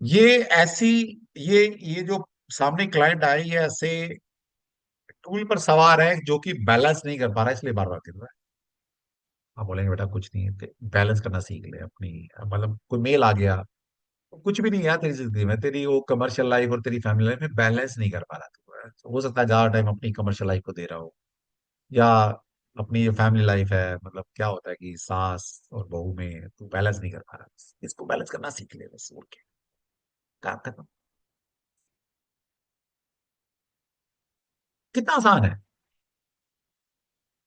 ये ऐसी, ये जो सामने क्लाइंट आए, ये ऐसे टूल पर सवार है जो कि बैलेंस नहीं कर पा रहा है, इसलिए बार बार गिर रहा है। आप बोलेंगे बेटा कुछ नहीं है, बैलेंस करना सीख ले अपनी, मतलब कोई मेल आ गया, कुछ भी नहीं है तेरी जिंदगी में, तेरी वो कमर्शियल लाइफ और तेरी फैमिली लाइफ में बैलेंस नहीं कर पा रहा तू। तो हो सकता है ज्यादा टाइम अपनी कमर्शियल लाइफ को दे रहा हो, या अपनी जो फैमिली लाइफ है, मतलब क्या होता है कि सास और बहू में तू बैलेंस नहीं कर पा रहा, इसको बैलेंस करना सीख ले बस, और क्या, काम खत्म। कितना आसान है।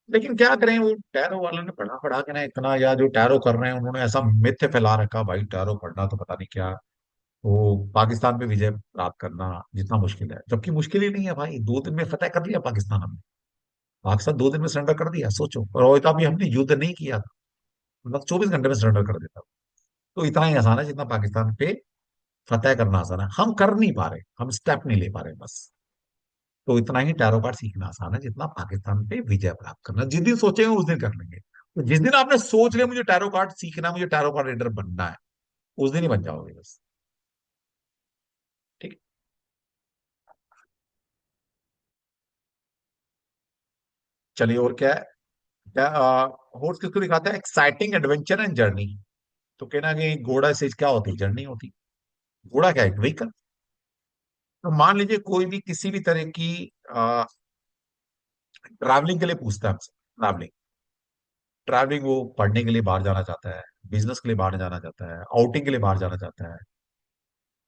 लेकिन क्या करें, वो टैरो वालों ने पढ़ा पढ़ा के ना इतना, या जो टैरो कर रहे हैं उन्होंने ऐसा मिथ्य फैला रखा, भाई टैरो पढ़ना तो पता नहीं क्या, वो पाकिस्तान पे विजय प्राप्त करना जितना मुश्किल है, जबकि मुश्किल ही नहीं है भाई, 2 दिन में फतेह कर लिया पाकिस्तान हमने। पाकिस्तान 2 दिन में सरेंडर कर दिया, सोचो, और इतना भी हमने युद्ध नहीं किया था, मतलब 24 घंटे में सरेंडर कर देता। तो इतना ही आसान है जितना पाकिस्तान पे फतेह करना आसान है, हम कर नहीं पा रहे, हम स्टेप नहीं ले पा रहे बस। तो इतना ही टैरो कार्ड सीखना आसान है जितना पाकिस्तान पे विजय प्राप्त करना, जिस दिन सोचेंगे उस दिन कर लेंगे। तो जिस दिन आपने सोच लिया मुझे टैरो कार्ड सीखना है, मुझे टैरो कार्ड रीडर बनना है, उस दिन ही बन जाओगे बस। ठीक। चलिए और क्या है, क्या होर्स किसको दिखाता है, एक्साइटिंग एडवेंचर एंड जर्नी। तो कहना कि घोड़ा से क्या होती है, जर्नी होती। घोड़ा क्या है, एक व्हीकल। तो मान लीजिए कोई भी किसी भी तरह की ट्रैवलिंग के लिए पूछता है हमसे, ट्रैवलिंग, ट्रैवलिंग वो पढ़ने के लिए बाहर जाना चाहता है, बिजनेस के लिए बाहर जाना चाहता है, आउटिंग के लिए बाहर जाना चाहता है,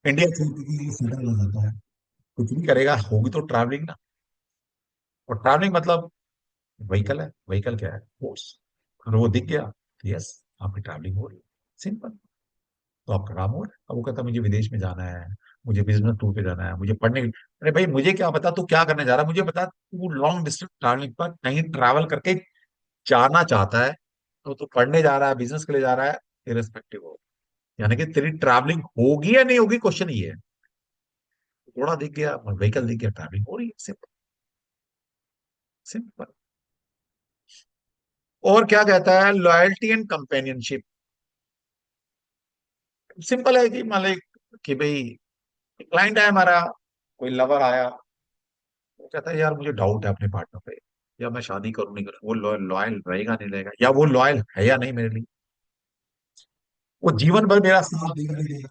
इंडिया छोड़ के लिए सेटल हो जाता है, कुछ भी करेगा, होगी तो ट्रैवलिंग ना। और ट्रैवलिंग मतलब व्हीकल है, व्हीकल क्या है, फोर्स। अगर वो दिख गया तो यस, आपकी ट्रैवलिंग हो रही है, सिंपल। तो आपका काम हो रहा है। अब वो कहता है मुझे विदेश में जाना है, मुझे बिजनेस टूर पे जाना है, मुझे पढ़ने अरे भाई मुझे क्या पता तू क्या करने जा रहा है, मुझे बता तू लॉन्ग डिस्टेंस ट्रैवलिंग पर कहीं ट्रैवल करके जाना चाहता है, तो तू पढ़ने जा रहा है, बिजनेस के लिए जा रहा है, इरेस्पेक्टिव हो। यानी कि तेरी ट्रैवलिंग होगी या नहीं होगी, क्वेश्चन ये है। थोड़ा दिख गया, व्हीकल दिख गया, ट्रैवलिंग हो रही है, सिंपल, सिंपल। और क्या कहता है, लॉयल्टी एंड कंपेनियनशिप। सिंपल है कि मान लो कि भाई क्लाइंट है हमारा, कोई लवर आया, वो कहता है यार मुझे डाउट है अपने पार्टनर पे, या मैं शादी करूं नहीं करूं, वो लॉयल रहेगा नहीं रहेगा, या वो लॉयल है या नहीं मेरे लिए, वो जीवन भर मेरा साथ देगा नहीं देगा।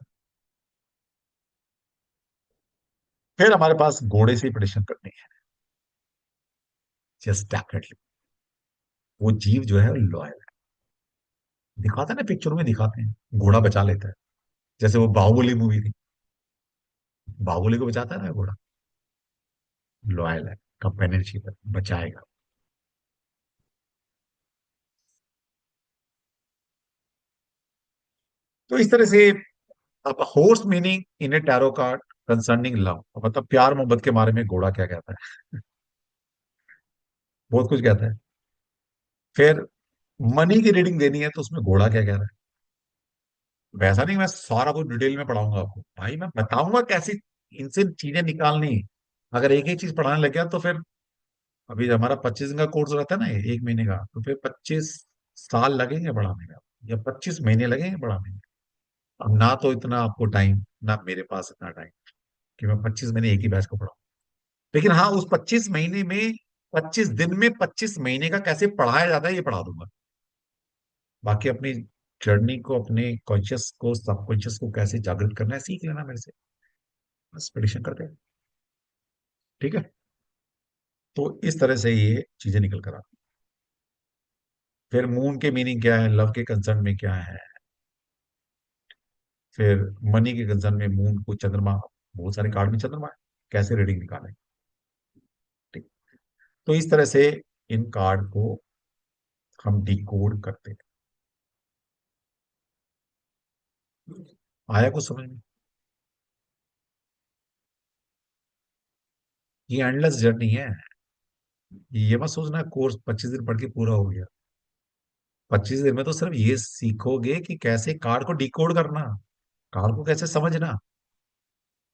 फिर हमारे पास घोड़े से प्रडिक्शन करनी है, जस्ट डेफिनेटली वो जीव जो है लॉयल है। दिखाता है ना, पिक्चरों में दिखाते हैं, घोड़ा बचा लेता है, जैसे वो बाहुबली मूवी थी, बाहुबली को बचाता है ना घोड़ा, लॉयल है, कंपेनियनशिप है, बचाएगा। तो इस तरह से अब horse meaning in a tarot card concerning love, मतलब प्यार मोहब्बत के बारे में घोड़ा क्या कहता है? बहुत कुछ कहता है। फिर मनी की रीडिंग देनी है तो उसमें घोड़ा क्या कह रहा है? वैसा नहीं मैं सारा कुछ डिटेल में पढ़ाऊंगा आपको भाई, मैं बताऊंगा कैसी इनसे चीजें निकालनी। अगर एक ही चीज पढ़ाने लग गया तो फिर, अभी हमारा 25 दिन का कोर्स रहता है ना, 1 महीने का, तो फिर 25 साल लगेंगे बढ़ाने का, या 25 महीने लगेंगे बढ़ाने में। अब ना तो इतना आपको टाइम, ना मेरे पास इतना टाइम कि मैं 25 महीने एक ही बैच को पढ़ाऊं। लेकिन हाँ, उस 25 महीने में, 25 दिन में 25 महीने का कैसे पढ़ाया जाता है ये पढ़ा दूंगा। बाकी अपनी जर्नी को, अपने कॉन्शियस को, सबकॉन्शियस को कैसे जागृत करना है सीख लेना मेरे से। बस प्रेडिक्शन करते हैं। ठीक है। तो इस तरह से ये चीजें निकल कर आती। फिर मून के मीनिंग क्या है, लव के कंसर्न में क्या है, फिर मनी के कंसर्न में मून को चंद्रमा, बहुत सारे कार्ड में चंद्रमा है, कैसे रीडिंग निकालें। ठीक। तो इस तरह से इन कार्ड को हम डिकोड करते हैं। आया कुछ समझ में? ये एंडलेस जर्नी है। ये मत सोचना कोर्स 25 दिन पढ़ के पूरा हो गया। 25 दिन में तो सिर्फ ये सीखोगे कि कैसे कार्ड को डिकोड करना, कार्ड को कैसे समझना,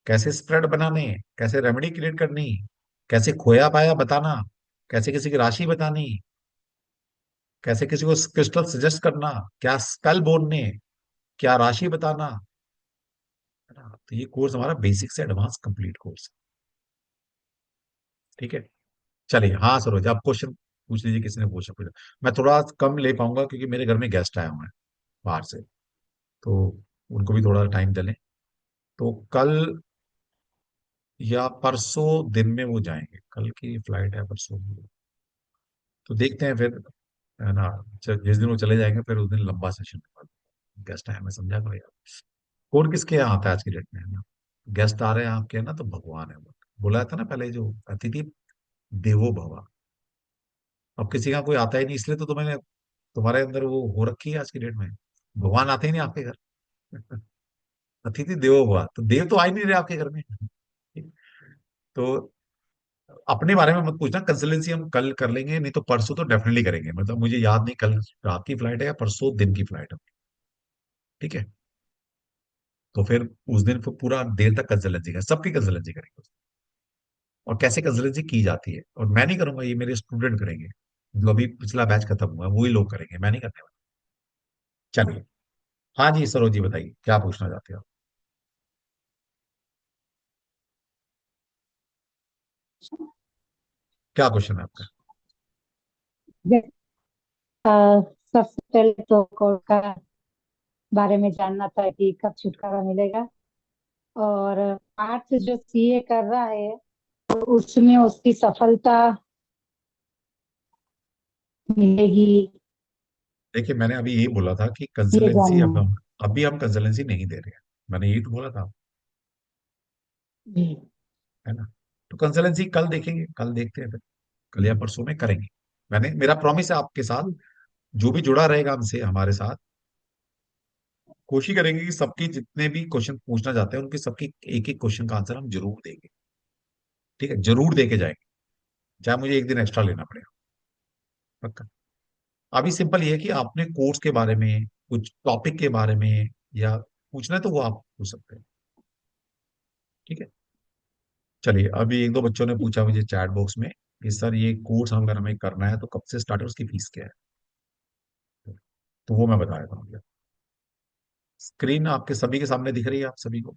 कैसे स्प्रेड बनाने, कैसे रेमेडी क्रिएट करनी, कैसे खोया पाया बताना, कैसे किसी की राशि बतानी, कैसे किसी को क्रिस्टल सजेस्ट करना, क्या स्पेल बोलने, क्या राशि बताना, है ना। तो ये कोर्स हमारा बेसिक से एडवांस कंप्लीट कोर्स है। ठीक है। चलिए, हाँ सरोज, आप क्वेश्चन पूछ लीजिए, किसी ने पूछा पूछा। मैं थोड़ा कम ले पाऊंगा क्योंकि मेरे घर में गेस्ट आए हुए हैं बाहर से, तो उनको भी थोड़ा टाइम दें। तो कल या परसों दिन में वो जाएंगे, कल की फ्लाइट है परसों की। तो देखते हैं फिर, है ना। जिस दिन वो चले जाएंगे फिर उस दिन लंबा सेशन गेस्ट आए, मैं समझा करो यार। कौन किसके यहाँ आता है आज की डेट में, है ना। गेस्ट आ रहे हैं आपके, है ना, तो भगवान है वो। बोला था ना पहले, जो अतिथि देवो भव। अब किसी का कोई आता ही नहीं, इसलिए तो मैंने तुम्हारे अंदर वो हो रखी है आज की डेट में। भगवान आते ही नहीं आपके घर। अतिथि देवो भव, तो देव तो आ ही नहीं रहे आपके घर में। तो अपने बारे में मत पूछना, कंसल्टेंसी हम कल कर लेंगे, नहीं तो परसों तो डेफिनेटली करेंगे। मतलब मुझे याद नहीं कल रात की फ्लाइट है या परसों दिन की फ्लाइट है। ठीक है। तो फिर उस दिन फिर पूरा देर तक कंसल्टेंसी का, सबकी कंसल्टेंसी करेंगे, और कैसे कंसल्टेंसी की जाती है। और मैं नहीं करूंगा, ये मेरे स्टूडेंट करेंगे, जो अभी पिछला बैच खत्म हुआ है वही लोग करेंगे, मैं नहीं करने वाला। चलिए। हाँ जी सरोज जी, बताइए क्या पूछना चाहते हो आप? क्या क्वेश्चन है आपका? अ, सबसे पहले तो कोर्ट का बारे में जानना था कि कब छुटकारा मिलेगा, और आर्ट्स जो सीए कर रहा है तो उसमें उसकी सफलता मिलेगी, देखिए, मैंने अभी यही बोला था कि ये कंसल्टेंसी जानना अब है। हम अभी हम कंसल्टेंसी नहीं दे रहे हैं। मैंने यही तो बोला था, जी। है ना। तो कंसल्टेंसी कल देखेंगे, कल देखते हैं फिर, कल या परसों में करेंगे। मेरा प्रॉमिस है आपके साथ, जो भी जुड़ा रहेगा हमसे, हमारे साथ, कोशिश करेंगे कि सबकी जितने भी क्वेश्चन पूछना चाहते हैं उनके सबकी एक एक क्वेश्चन का आंसर हम जरूर देंगे। ठीक है, जरूर देके जाएंगे, चाहे मुझे एक दिन एक्स्ट्रा लेना पड़ेगा। पक्का। अभी सिंपल ये है कि आपने कोर्स के बारे में, कुछ टॉपिक के बारे में, या पूछना है तो वो आप पूछ सकते हैं। ठीक है। चलिए, अभी एक दो बच्चों ने पूछा मुझे चैट बॉक्स में कि सर ये कोर्स अगर हमें करना है तो कब से स्टार्ट है, उसकी फीस क्या है? तो वो मैं बता देता हूँ। स्क्रीन आपके सभी के सामने दिख रही है, आप सभी को?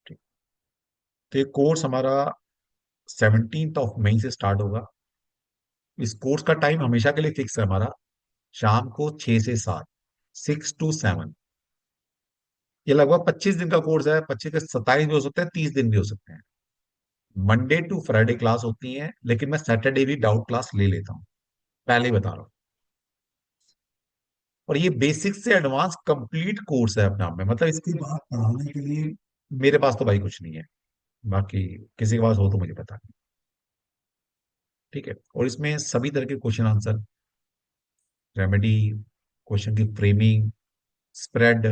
ठीक। तो ये कोर्स हमारा 17 मई से स्टार्ट होगा। इस कोर्स का टाइम हमेशा के लिए फिक्स है हमारा, शाम को 6 से 7, 6 to 7। ये लगभग 25 दिन का कोर्स है, 25 के 27 भी हो सकते हैं, 30 दिन भी हो सकते हैं। मंडे टू फ्राइडे क्लास होती है, लेकिन मैं सैटरडे भी डाउट क्लास ले लेता हूँ, पहले ही बता रहा हूँ। और ये बेसिक से एडवांस कंप्लीट कोर्स है अपने आप में, मतलब इसके बाद पढ़ाने के लिए मेरे पास तो भाई कुछ नहीं है। बाकी किसी के पास हो तो मुझे पता नहीं। ठीक है। और इसमें सभी तरह के क्वेश्चन आंसर, रेमेडी, क्वेश्चन की framing, spread,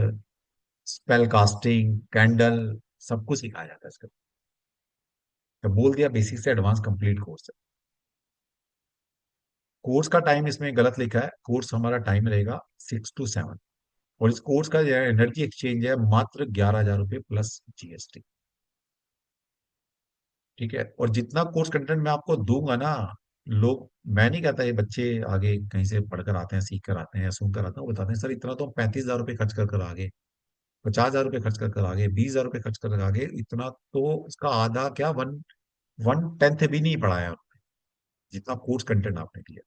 spell casting, candle, सब कुछ सिखाया जाता है इसका। तो बोल दिया बेसिक से एडवांस कंप्लीट कोर्स है। कोर्स का टाइम इसमें गलत लिखा है, कोर्स हमारा टाइम रहेगा 6 to 7। और इस कोर्स का जो एनर्जी एक्सचेंज है मात्र 11,000 रुपये प्लस जीएसटी। ठीक है, और जितना कोर्स कंटेंट मैं आपको दूंगा ना, लोग, मैं नहीं कहता ये बच्चे आगे कहीं से पढ़कर आते हैं, सीख कर आते हैं या सुनकर आते हैं, वो बताते हैं सर इतना तो हम 35,000 रुपये खर्च कर कर आगे, 50,000 रुपये खर्च कर कर आगे, 20,000 रुपये खर्च कर कर आगे, इतना तो उसका आधा क्या, 1/10 भी नहीं पढ़ाया उन्होंने, जितना कोर्स कंटेंट आपने दिया।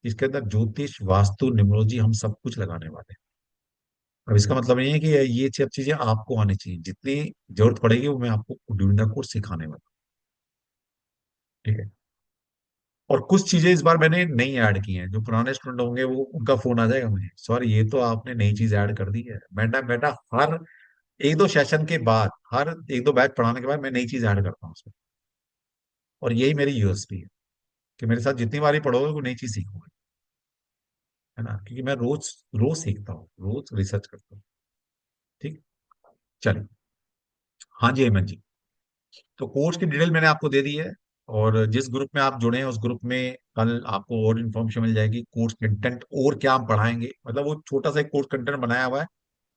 इसके अंदर ज्योतिष, वास्तु, न्यूमरोलॉजी हम सब कुछ लगाने वाले हैं। अब इसका मतलब नहीं है कि ये सब चीजें आपको आनी चाहिए, जितनी जरूरत पड़ेगी वो मैं आपको ड्यूरिंग द कोर्स सिखाने वाला हूं। ठीक है, और कुछ चीजें इस बार मैंने नई ऐड की हैं, जो पुराने स्टूडेंट होंगे वो उनका फोन आ जाएगा मुझे, सर ये तो आपने नई चीज ऐड कर दी है। बेटा बेटा, हर एक दो सेशन के बाद, हर एक दो बैच पढ़ाने के बाद मैं नई चीज ऐड करता हूँ उसमें। और यही मेरी यूएसपी है कि मेरे साथ जितनी बार ही पढ़ोगे वो नई चीज सीखोगे, है ना, क्योंकि मैं रोज रोज सीखता हूँ, रोज रिसर्च करता हूँ। ठीक, चलिए। हाँ जी हेमंत जी, तो कोर्स की डिटेल मैंने आपको दे दी है, और जिस ग्रुप में आप जुड़े हैं उस ग्रुप में कल आपको और इन्फॉर्मेशन मिल जाएगी, कोर्स कंटेंट और क्या हम पढ़ाएंगे। मतलब वो छोटा सा एक कोर्स कंटेंट बनाया हुआ है,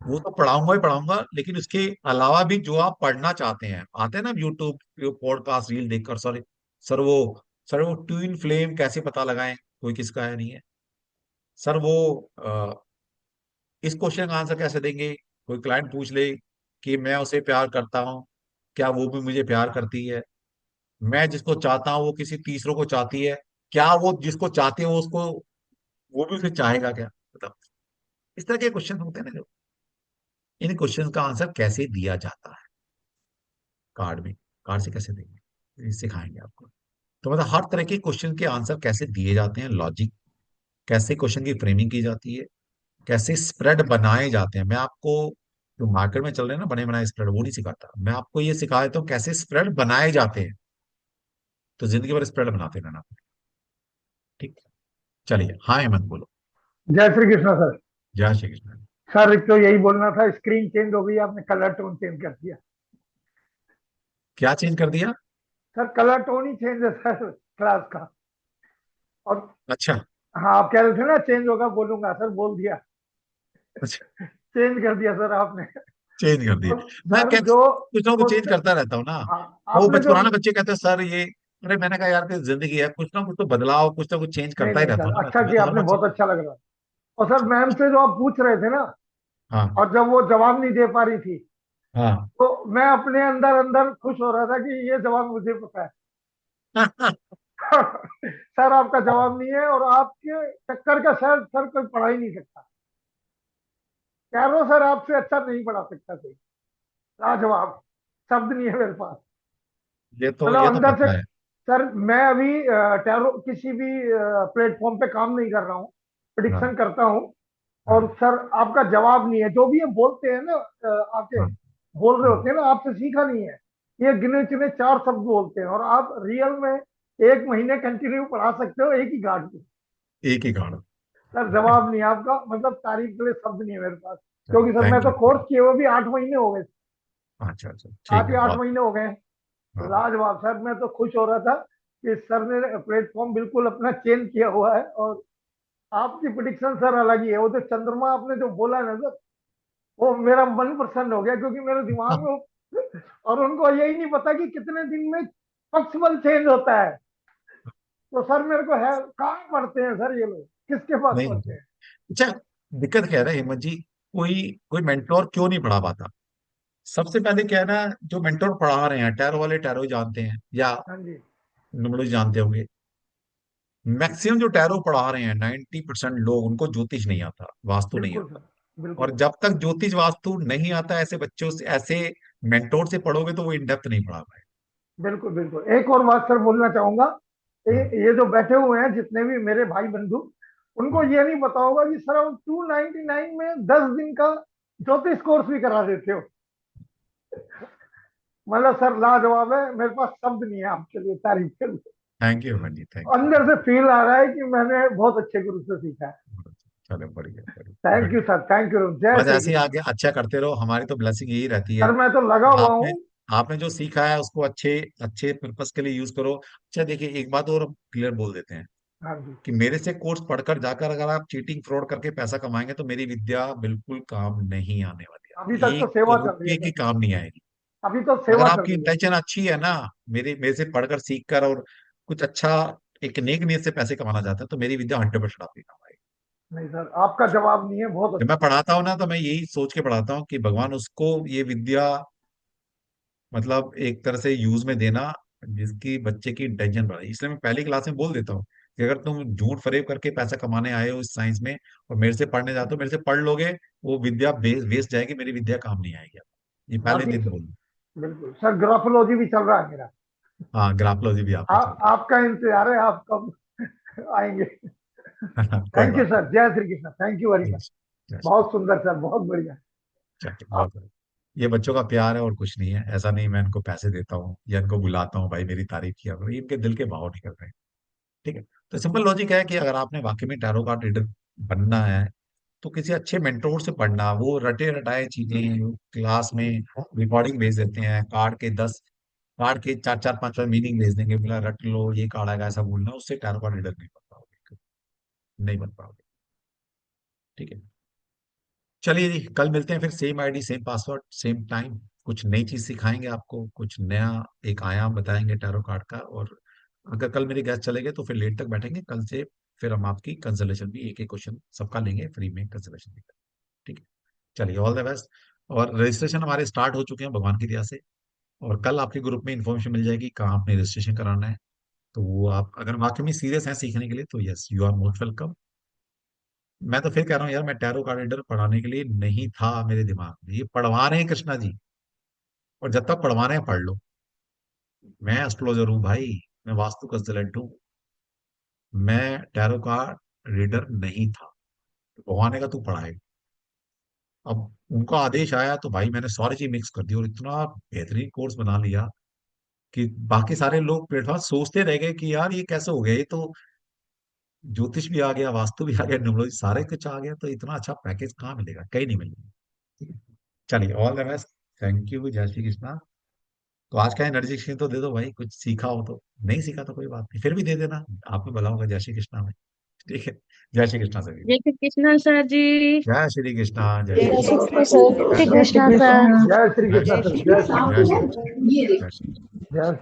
वो तो पढ़ाऊंगा ही पढ़ाऊंगा, लेकिन उसके अलावा भी जो आप पढ़ना चाहते हैं, आते हैं ना यूट्यूब पॉडकास्ट रील देखकर, सॉरी सर वो सर वो ट्विन फ्लेम कैसे पता लगाएं, कोई किसका है नहीं है, सर वो इस क्वेश्चन का आंसर कैसे देंगे, कोई क्लाइंट पूछ ले कि मैं उसे प्यार करता हूँ, क्या वो भी मुझे प्यार करती है, मैं जिसको चाहता हूँ वो किसी तीसरे को चाहती है, क्या वो जिसको चाहती है वो उसको, वो भी उसे चाहेगा क्या, बताओ। इस तरह के क्वेश्चन होते हैं ना, जो इन क्वेश्चन का आंसर कैसे दिया जाता है कार्ड में, कार्ड से कैसे देंगे, ये सिखाएंगे आपको। तो मतलब हर तरह के क्वेश्चन के आंसर कैसे दिए जाते हैं, लॉजिक कैसे, क्वेश्चन की फ्रेमिंग की जाती है, कैसे स्प्रेड बनाए जाते हैं। मैं आपको जो मार्केट में चल रहे हैं ना बने बनाए स्प्रेड, वो नहीं सिखाता, मैं आपको ये सिखा देता हूँ कैसे स्प्रेड बनाए जाते हैं। तो जिंदगी भर स्प्रेड बनाते रहना। ठीक, चलिए, हाँ हेमंत बोलो। जय श्री कृष्ण सर। जय श्री कृष्ण। सर एक तो यही बोलना था, स्क्रीन चेंज हो गई, आपने कलर टोन चेंज कर दिया। क्या चेंज कर दिया? सर कलर टोन ही चेंज है सर क्लास का। और अच्छा। हाँ, आप कह रहे थे ना चेंज होगा बोलूंगा, सर बोल दिया। अच्छा, चेंज कर दिया सर आपने। चेंज कर दिए। और मैं सर क्या, जो कुछ ना कुछ चेंज क्वेश्चन, करता रहता हूँ ना। हाँ वो आपने जो, पुराने बच्चे कहते हैं सर ये, अरे मैंने कहा यार कि जिंदगी है, कुछ ना कुछ तो बदलाव, कुछ ना कुछ चेंज नहीं करता ही नहीं रहता सर, हूँ ना, अच्छा मैं किया तो हर आपने, बार बहुत अच्छा लग रहा है। और सर मैम से जो आप पूछ रहे थे ना, हाँ और जब वो जवाब नहीं दे पा रही थी, हाँ। तो मैं अपने अंदर अंदर खुश हो रहा था कि ये जवाब मुझे पता है। सर आपका जवाब नहीं है, और आपके चक्कर का सर सर कोई पढ़ा ही नहीं सकता। कह रहा हूं सर, आपसे अच्छा नहीं पढ़ा सकता कोई। लाजवाब, शब्द नहीं है मेरे पास। मतलब ये तो अंदर से। पता है। सर मैं अभी टैरो किसी भी प्लेटफॉर्म पे काम नहीं कर रहा हूँ, हाँ प्रिडिक्शन करता हूँ। और हाँ सर आपका जवाब नहीं है, जो भी ये बोलते हैं ना, आपके हाँ बोल रहे हाँ। होते हैं ना, आपसे सीखा नहीं है। ये गिने चुने 4 शब्द बोलते हैं, और आप रियल में 1 महीने कंटिन्यू पढ़ा सकते हो एक ही गार्ड को। एक ही गाना। सर जवाब नहीं है आपका, मतलब तारीफ के लिए शब्द नहीं है मेरे पास, क्योंकि सर मैं थैंक तो यू। कोर्स किए हुए भी 8 महीने हो गए। अच्छा अच्छा, ठीक सात है, या आठ बहुत। महीने हो गए। हाँ लाजवाब सर, मैं तो खुश हो रहा था कि सर ने प्लेटफॉर्म बिल्कुल अपना चेंज किया हुआ है। और आपकी प्रिडिक्शन सर अलग ही है। वो जो चंद्रमा आपने जो बोला ना सर, वो मेरा मन प्रसन्न हो गया, क्योंकि मेरे दिमाग में और उनको यही नहीं पता कि कितने दिन में पक्ष चेंज होता है। तो सर मेरे को है, कहाँ पढ़ते हैं सर ये लोग, किसके पास नहीं पढ़ते नहीं। हैं? अच्छा, दिक्कत क्या है ना हेमंत जी, कोई कोई मेंटोर क्यों नहीं पढ़ा पाता? सबसे पहले क्या है ना, जो मेंटोर पढ़ा रहे हैं, टैरो वाले टैरो ही जानते हैं, या हाँ जी। न्यूमरोलॉजी जानते होंगे। मैक्सिमम जो टैरो पढ़ा रहे हैं 90% लोग, उनको ज्योतिष नहीं आता, वास्तु नहीं बिल्कुल आता। सर, बिल्कुल। और जब तक ज्योतिष वास्तु नहीं आता, ऐसे बच्चों से, ऐसे मेंटोर से पढ़ोगे तो वो इन डेप्थ नहीं पढ़ा पाए। बिल्कुल बिल्कुल, एक और बात सर बोलना चाहूंगा। हाँ ये जो बैठे हुए हैं जितने भी मेरे भाई बंधु, उनको हाँ। ये नहीं पता होगा कि सर हम 299 में 10 दिन का ज्योतिष कोर्स भी करा देते हो। मतलब सर लाजवाब है, मेरे पास शब्द नहीं है आपके लिए तारीफ के लिए। Thank you Hemant ji, thank अंदर से फील आ रहा है कि मैंने बहुत अच्छे गुरु से सीखा है। यू। चलो बढ़िया बढ़िया थैंक यू बढ़िया। सर, थैंक यू, जय बस श्री ऐसे ही कृष्ण। आगे अच्छा करते रहो, हमारी तो ब्लेसिंग यही रहती है। सर मैं तो लगा हुआ आपने हूँ। आपने जो सीखा है उसको अच्छे अच्छे पर्पस के लिए यूज करो। अच्छा देखिए, एक बात और क्लियर बोल देते हैं हाँ जी। कि मेरे से कोर्स पढ़कर जाकर अगर आप चीटिंग फ्रॉड करके पैसा कमाएंगे तो मेरी विद्या बिल्कुल काम नहीं आने वाली अभी है, तक तो एक सेवा चल रही है रुपये की सर, काम नहीं आएगी। अभी तो अगर सेवा चल आपकी रही है। इंटेंशन अच्छी है ना, मेरे से पढ़कर सीख कर और कुछ अच्छा एक नेक नियत से पैसे कमाना चाहता है, तो मेरी विद्या 100% आपकी काम आएगी। नहीं सर, आपका जवाब नहीं है, बहुत जब अच्छा। मैं पढ़ाता हूँ ना तो मैं यही सोच के पढ़ाता हूँ कि भगवान उसको ये विद्या मतलब एक तरह से यूज में देना जिसकी बच्चे की इंटेंशन बढ़े। इसलिए मैं पहली क्लास में बोल देता हूँ कि अगर तुम झूठ फरेब करके पैसा कमाने आए हो इस साइंस में और मेरे से पढ़ने जाते हो, मेरे से पढ़ लोगे, वो विद्या वेस्ट जाएगी, मेरी विद्या काम नहीं आएगी। ये पहले बाकी दिन सर, बोल। बिल्कुल सर, ग्राफोलॉजी भी चल रहा है मेरा। हाँ, ग्राफोलॉजी भी आपका चल आपका इंतजार है, आप कब आएंगे? रहा है। कोई थैंक यू बात सर, जय Shri Krishna, thank you very नहीं। मच। जैसे बहुत सुंदर सर, बहुत बढ़िया। चलिए, बहुत बढ़िया। ये बच्चों का प्यार है और कुछ नहीं है। ऐसा नहीं मैं इनको पैसे देता हूँ या इनको बुलाता हूँ भाई मेरी तारीफ किया करो, ये इनके दिल के भाव निकल रहे हैं। ठीक है। तो सिंपल लॉजिक है कि अगर आपने वाकई में टैरो कार्ड रीडर बनना है तो किसी अच्छे मेंटोर से पढ़ना। वो रटे रटाए चीजें क्लास में रिकॉर्डिंग भेज देते हैं, कार्ड के चार चार पांच पांच मीनिंग भेज देंगे, बोला रट लो ये कार्ड आएगा, ऐसा बोलना, उससे टैरो कार्ड रीडर नहीं बन पाओगे, नहीं बन पाओगे। ठीक है। चलिए जी, कल मिलते हैं फिर, same ID same password same time. कुछ नई चीज सिखाएंगे आपको, कुछ नया एक आयाम बताएंगे टैरो कार्ड का। और अगर कल मेरे गेस्ट चले गए तो फिर लेट तक बैठेंगे कल से। फिर हम आपकी कंसल्टेशन भी एक एक क्वेश्चन सबका लेंगे फ्री में, कंसल्टेशन भी। ठीक है। चलिए, ऑल द बेस्ट। और रजिस्ट्रेशन हमारे स्टार्ट हो चुके हैं भगवान की दया से। और कल आपके ग्रुप में इन्फॉर्मेशन मिल जाएगी कहाँ आपने रजिस्ट्रेशन कराना है। तो वो आप अगर वाकई में सीरियस हैं सीखने के लिए तो yes, you are most welcome. मैं तो फिर कह रहा हूँ यार, मैं टैरो कार्ड रीडर पढ़ाने के लिए नहीं था मेरे दिमाग में, ये पढ़वा रहे हैं कृष्णा जी। और जब तक पढ़वा रहे हैं पढ़ लो। मैं एस्ट्रोलॉजर हूँ भाई, मैं वास्तु कंसल्टेंट हूँ, मैं टैरो कार्ड रीडर नहीं था। भगवान ने कहा तू पढ़ाए। अब उनका आदेश आया तो भाई मैंने सारी चीज मिक्स कर दी और इतना बेहतरीन कोर्स बना लिया कि बाकी सारे लोग प्लेटफॉर्म सोचते रह गए कि यार ये कैसे हो गया, ये तो ज्योतिष भी आ गया, वास्तु भी आ गया, न्यूमरोलॉजी सारे कुछ आ गया, तो इतना अच्छा पैकेज कहाँ मिलेगा, कहीं नहीं मिलेगा। ठीक है। चलिए, all the best. Thank you, जय श्री कृष्णा। तो आज का एनर्जी एक्सचेंज तो दे दो भाई, कुछ सीखा हो तो। नहीं सीखा तो कोई बात नहीं, फिर भी दे देना, आप में भला होगा। जय श्री कृष्णा में। ठीक है। जय श्री कृष्णा सभी को। जय श्री कृष्ण सर जी। जय श्री कृष्णा, जय जय श्री श्री कृष्णा। कृष्ण सर, जय श्री श्री जय श्री कृष्णा कृष्णा। सर। कृष्ण, जय श्री जय कृष्ण श्री सर, कृष्णा। जय श्री जय कृष्ण। श्री कृष्णा। जय श्री कृष्णा। जय श्री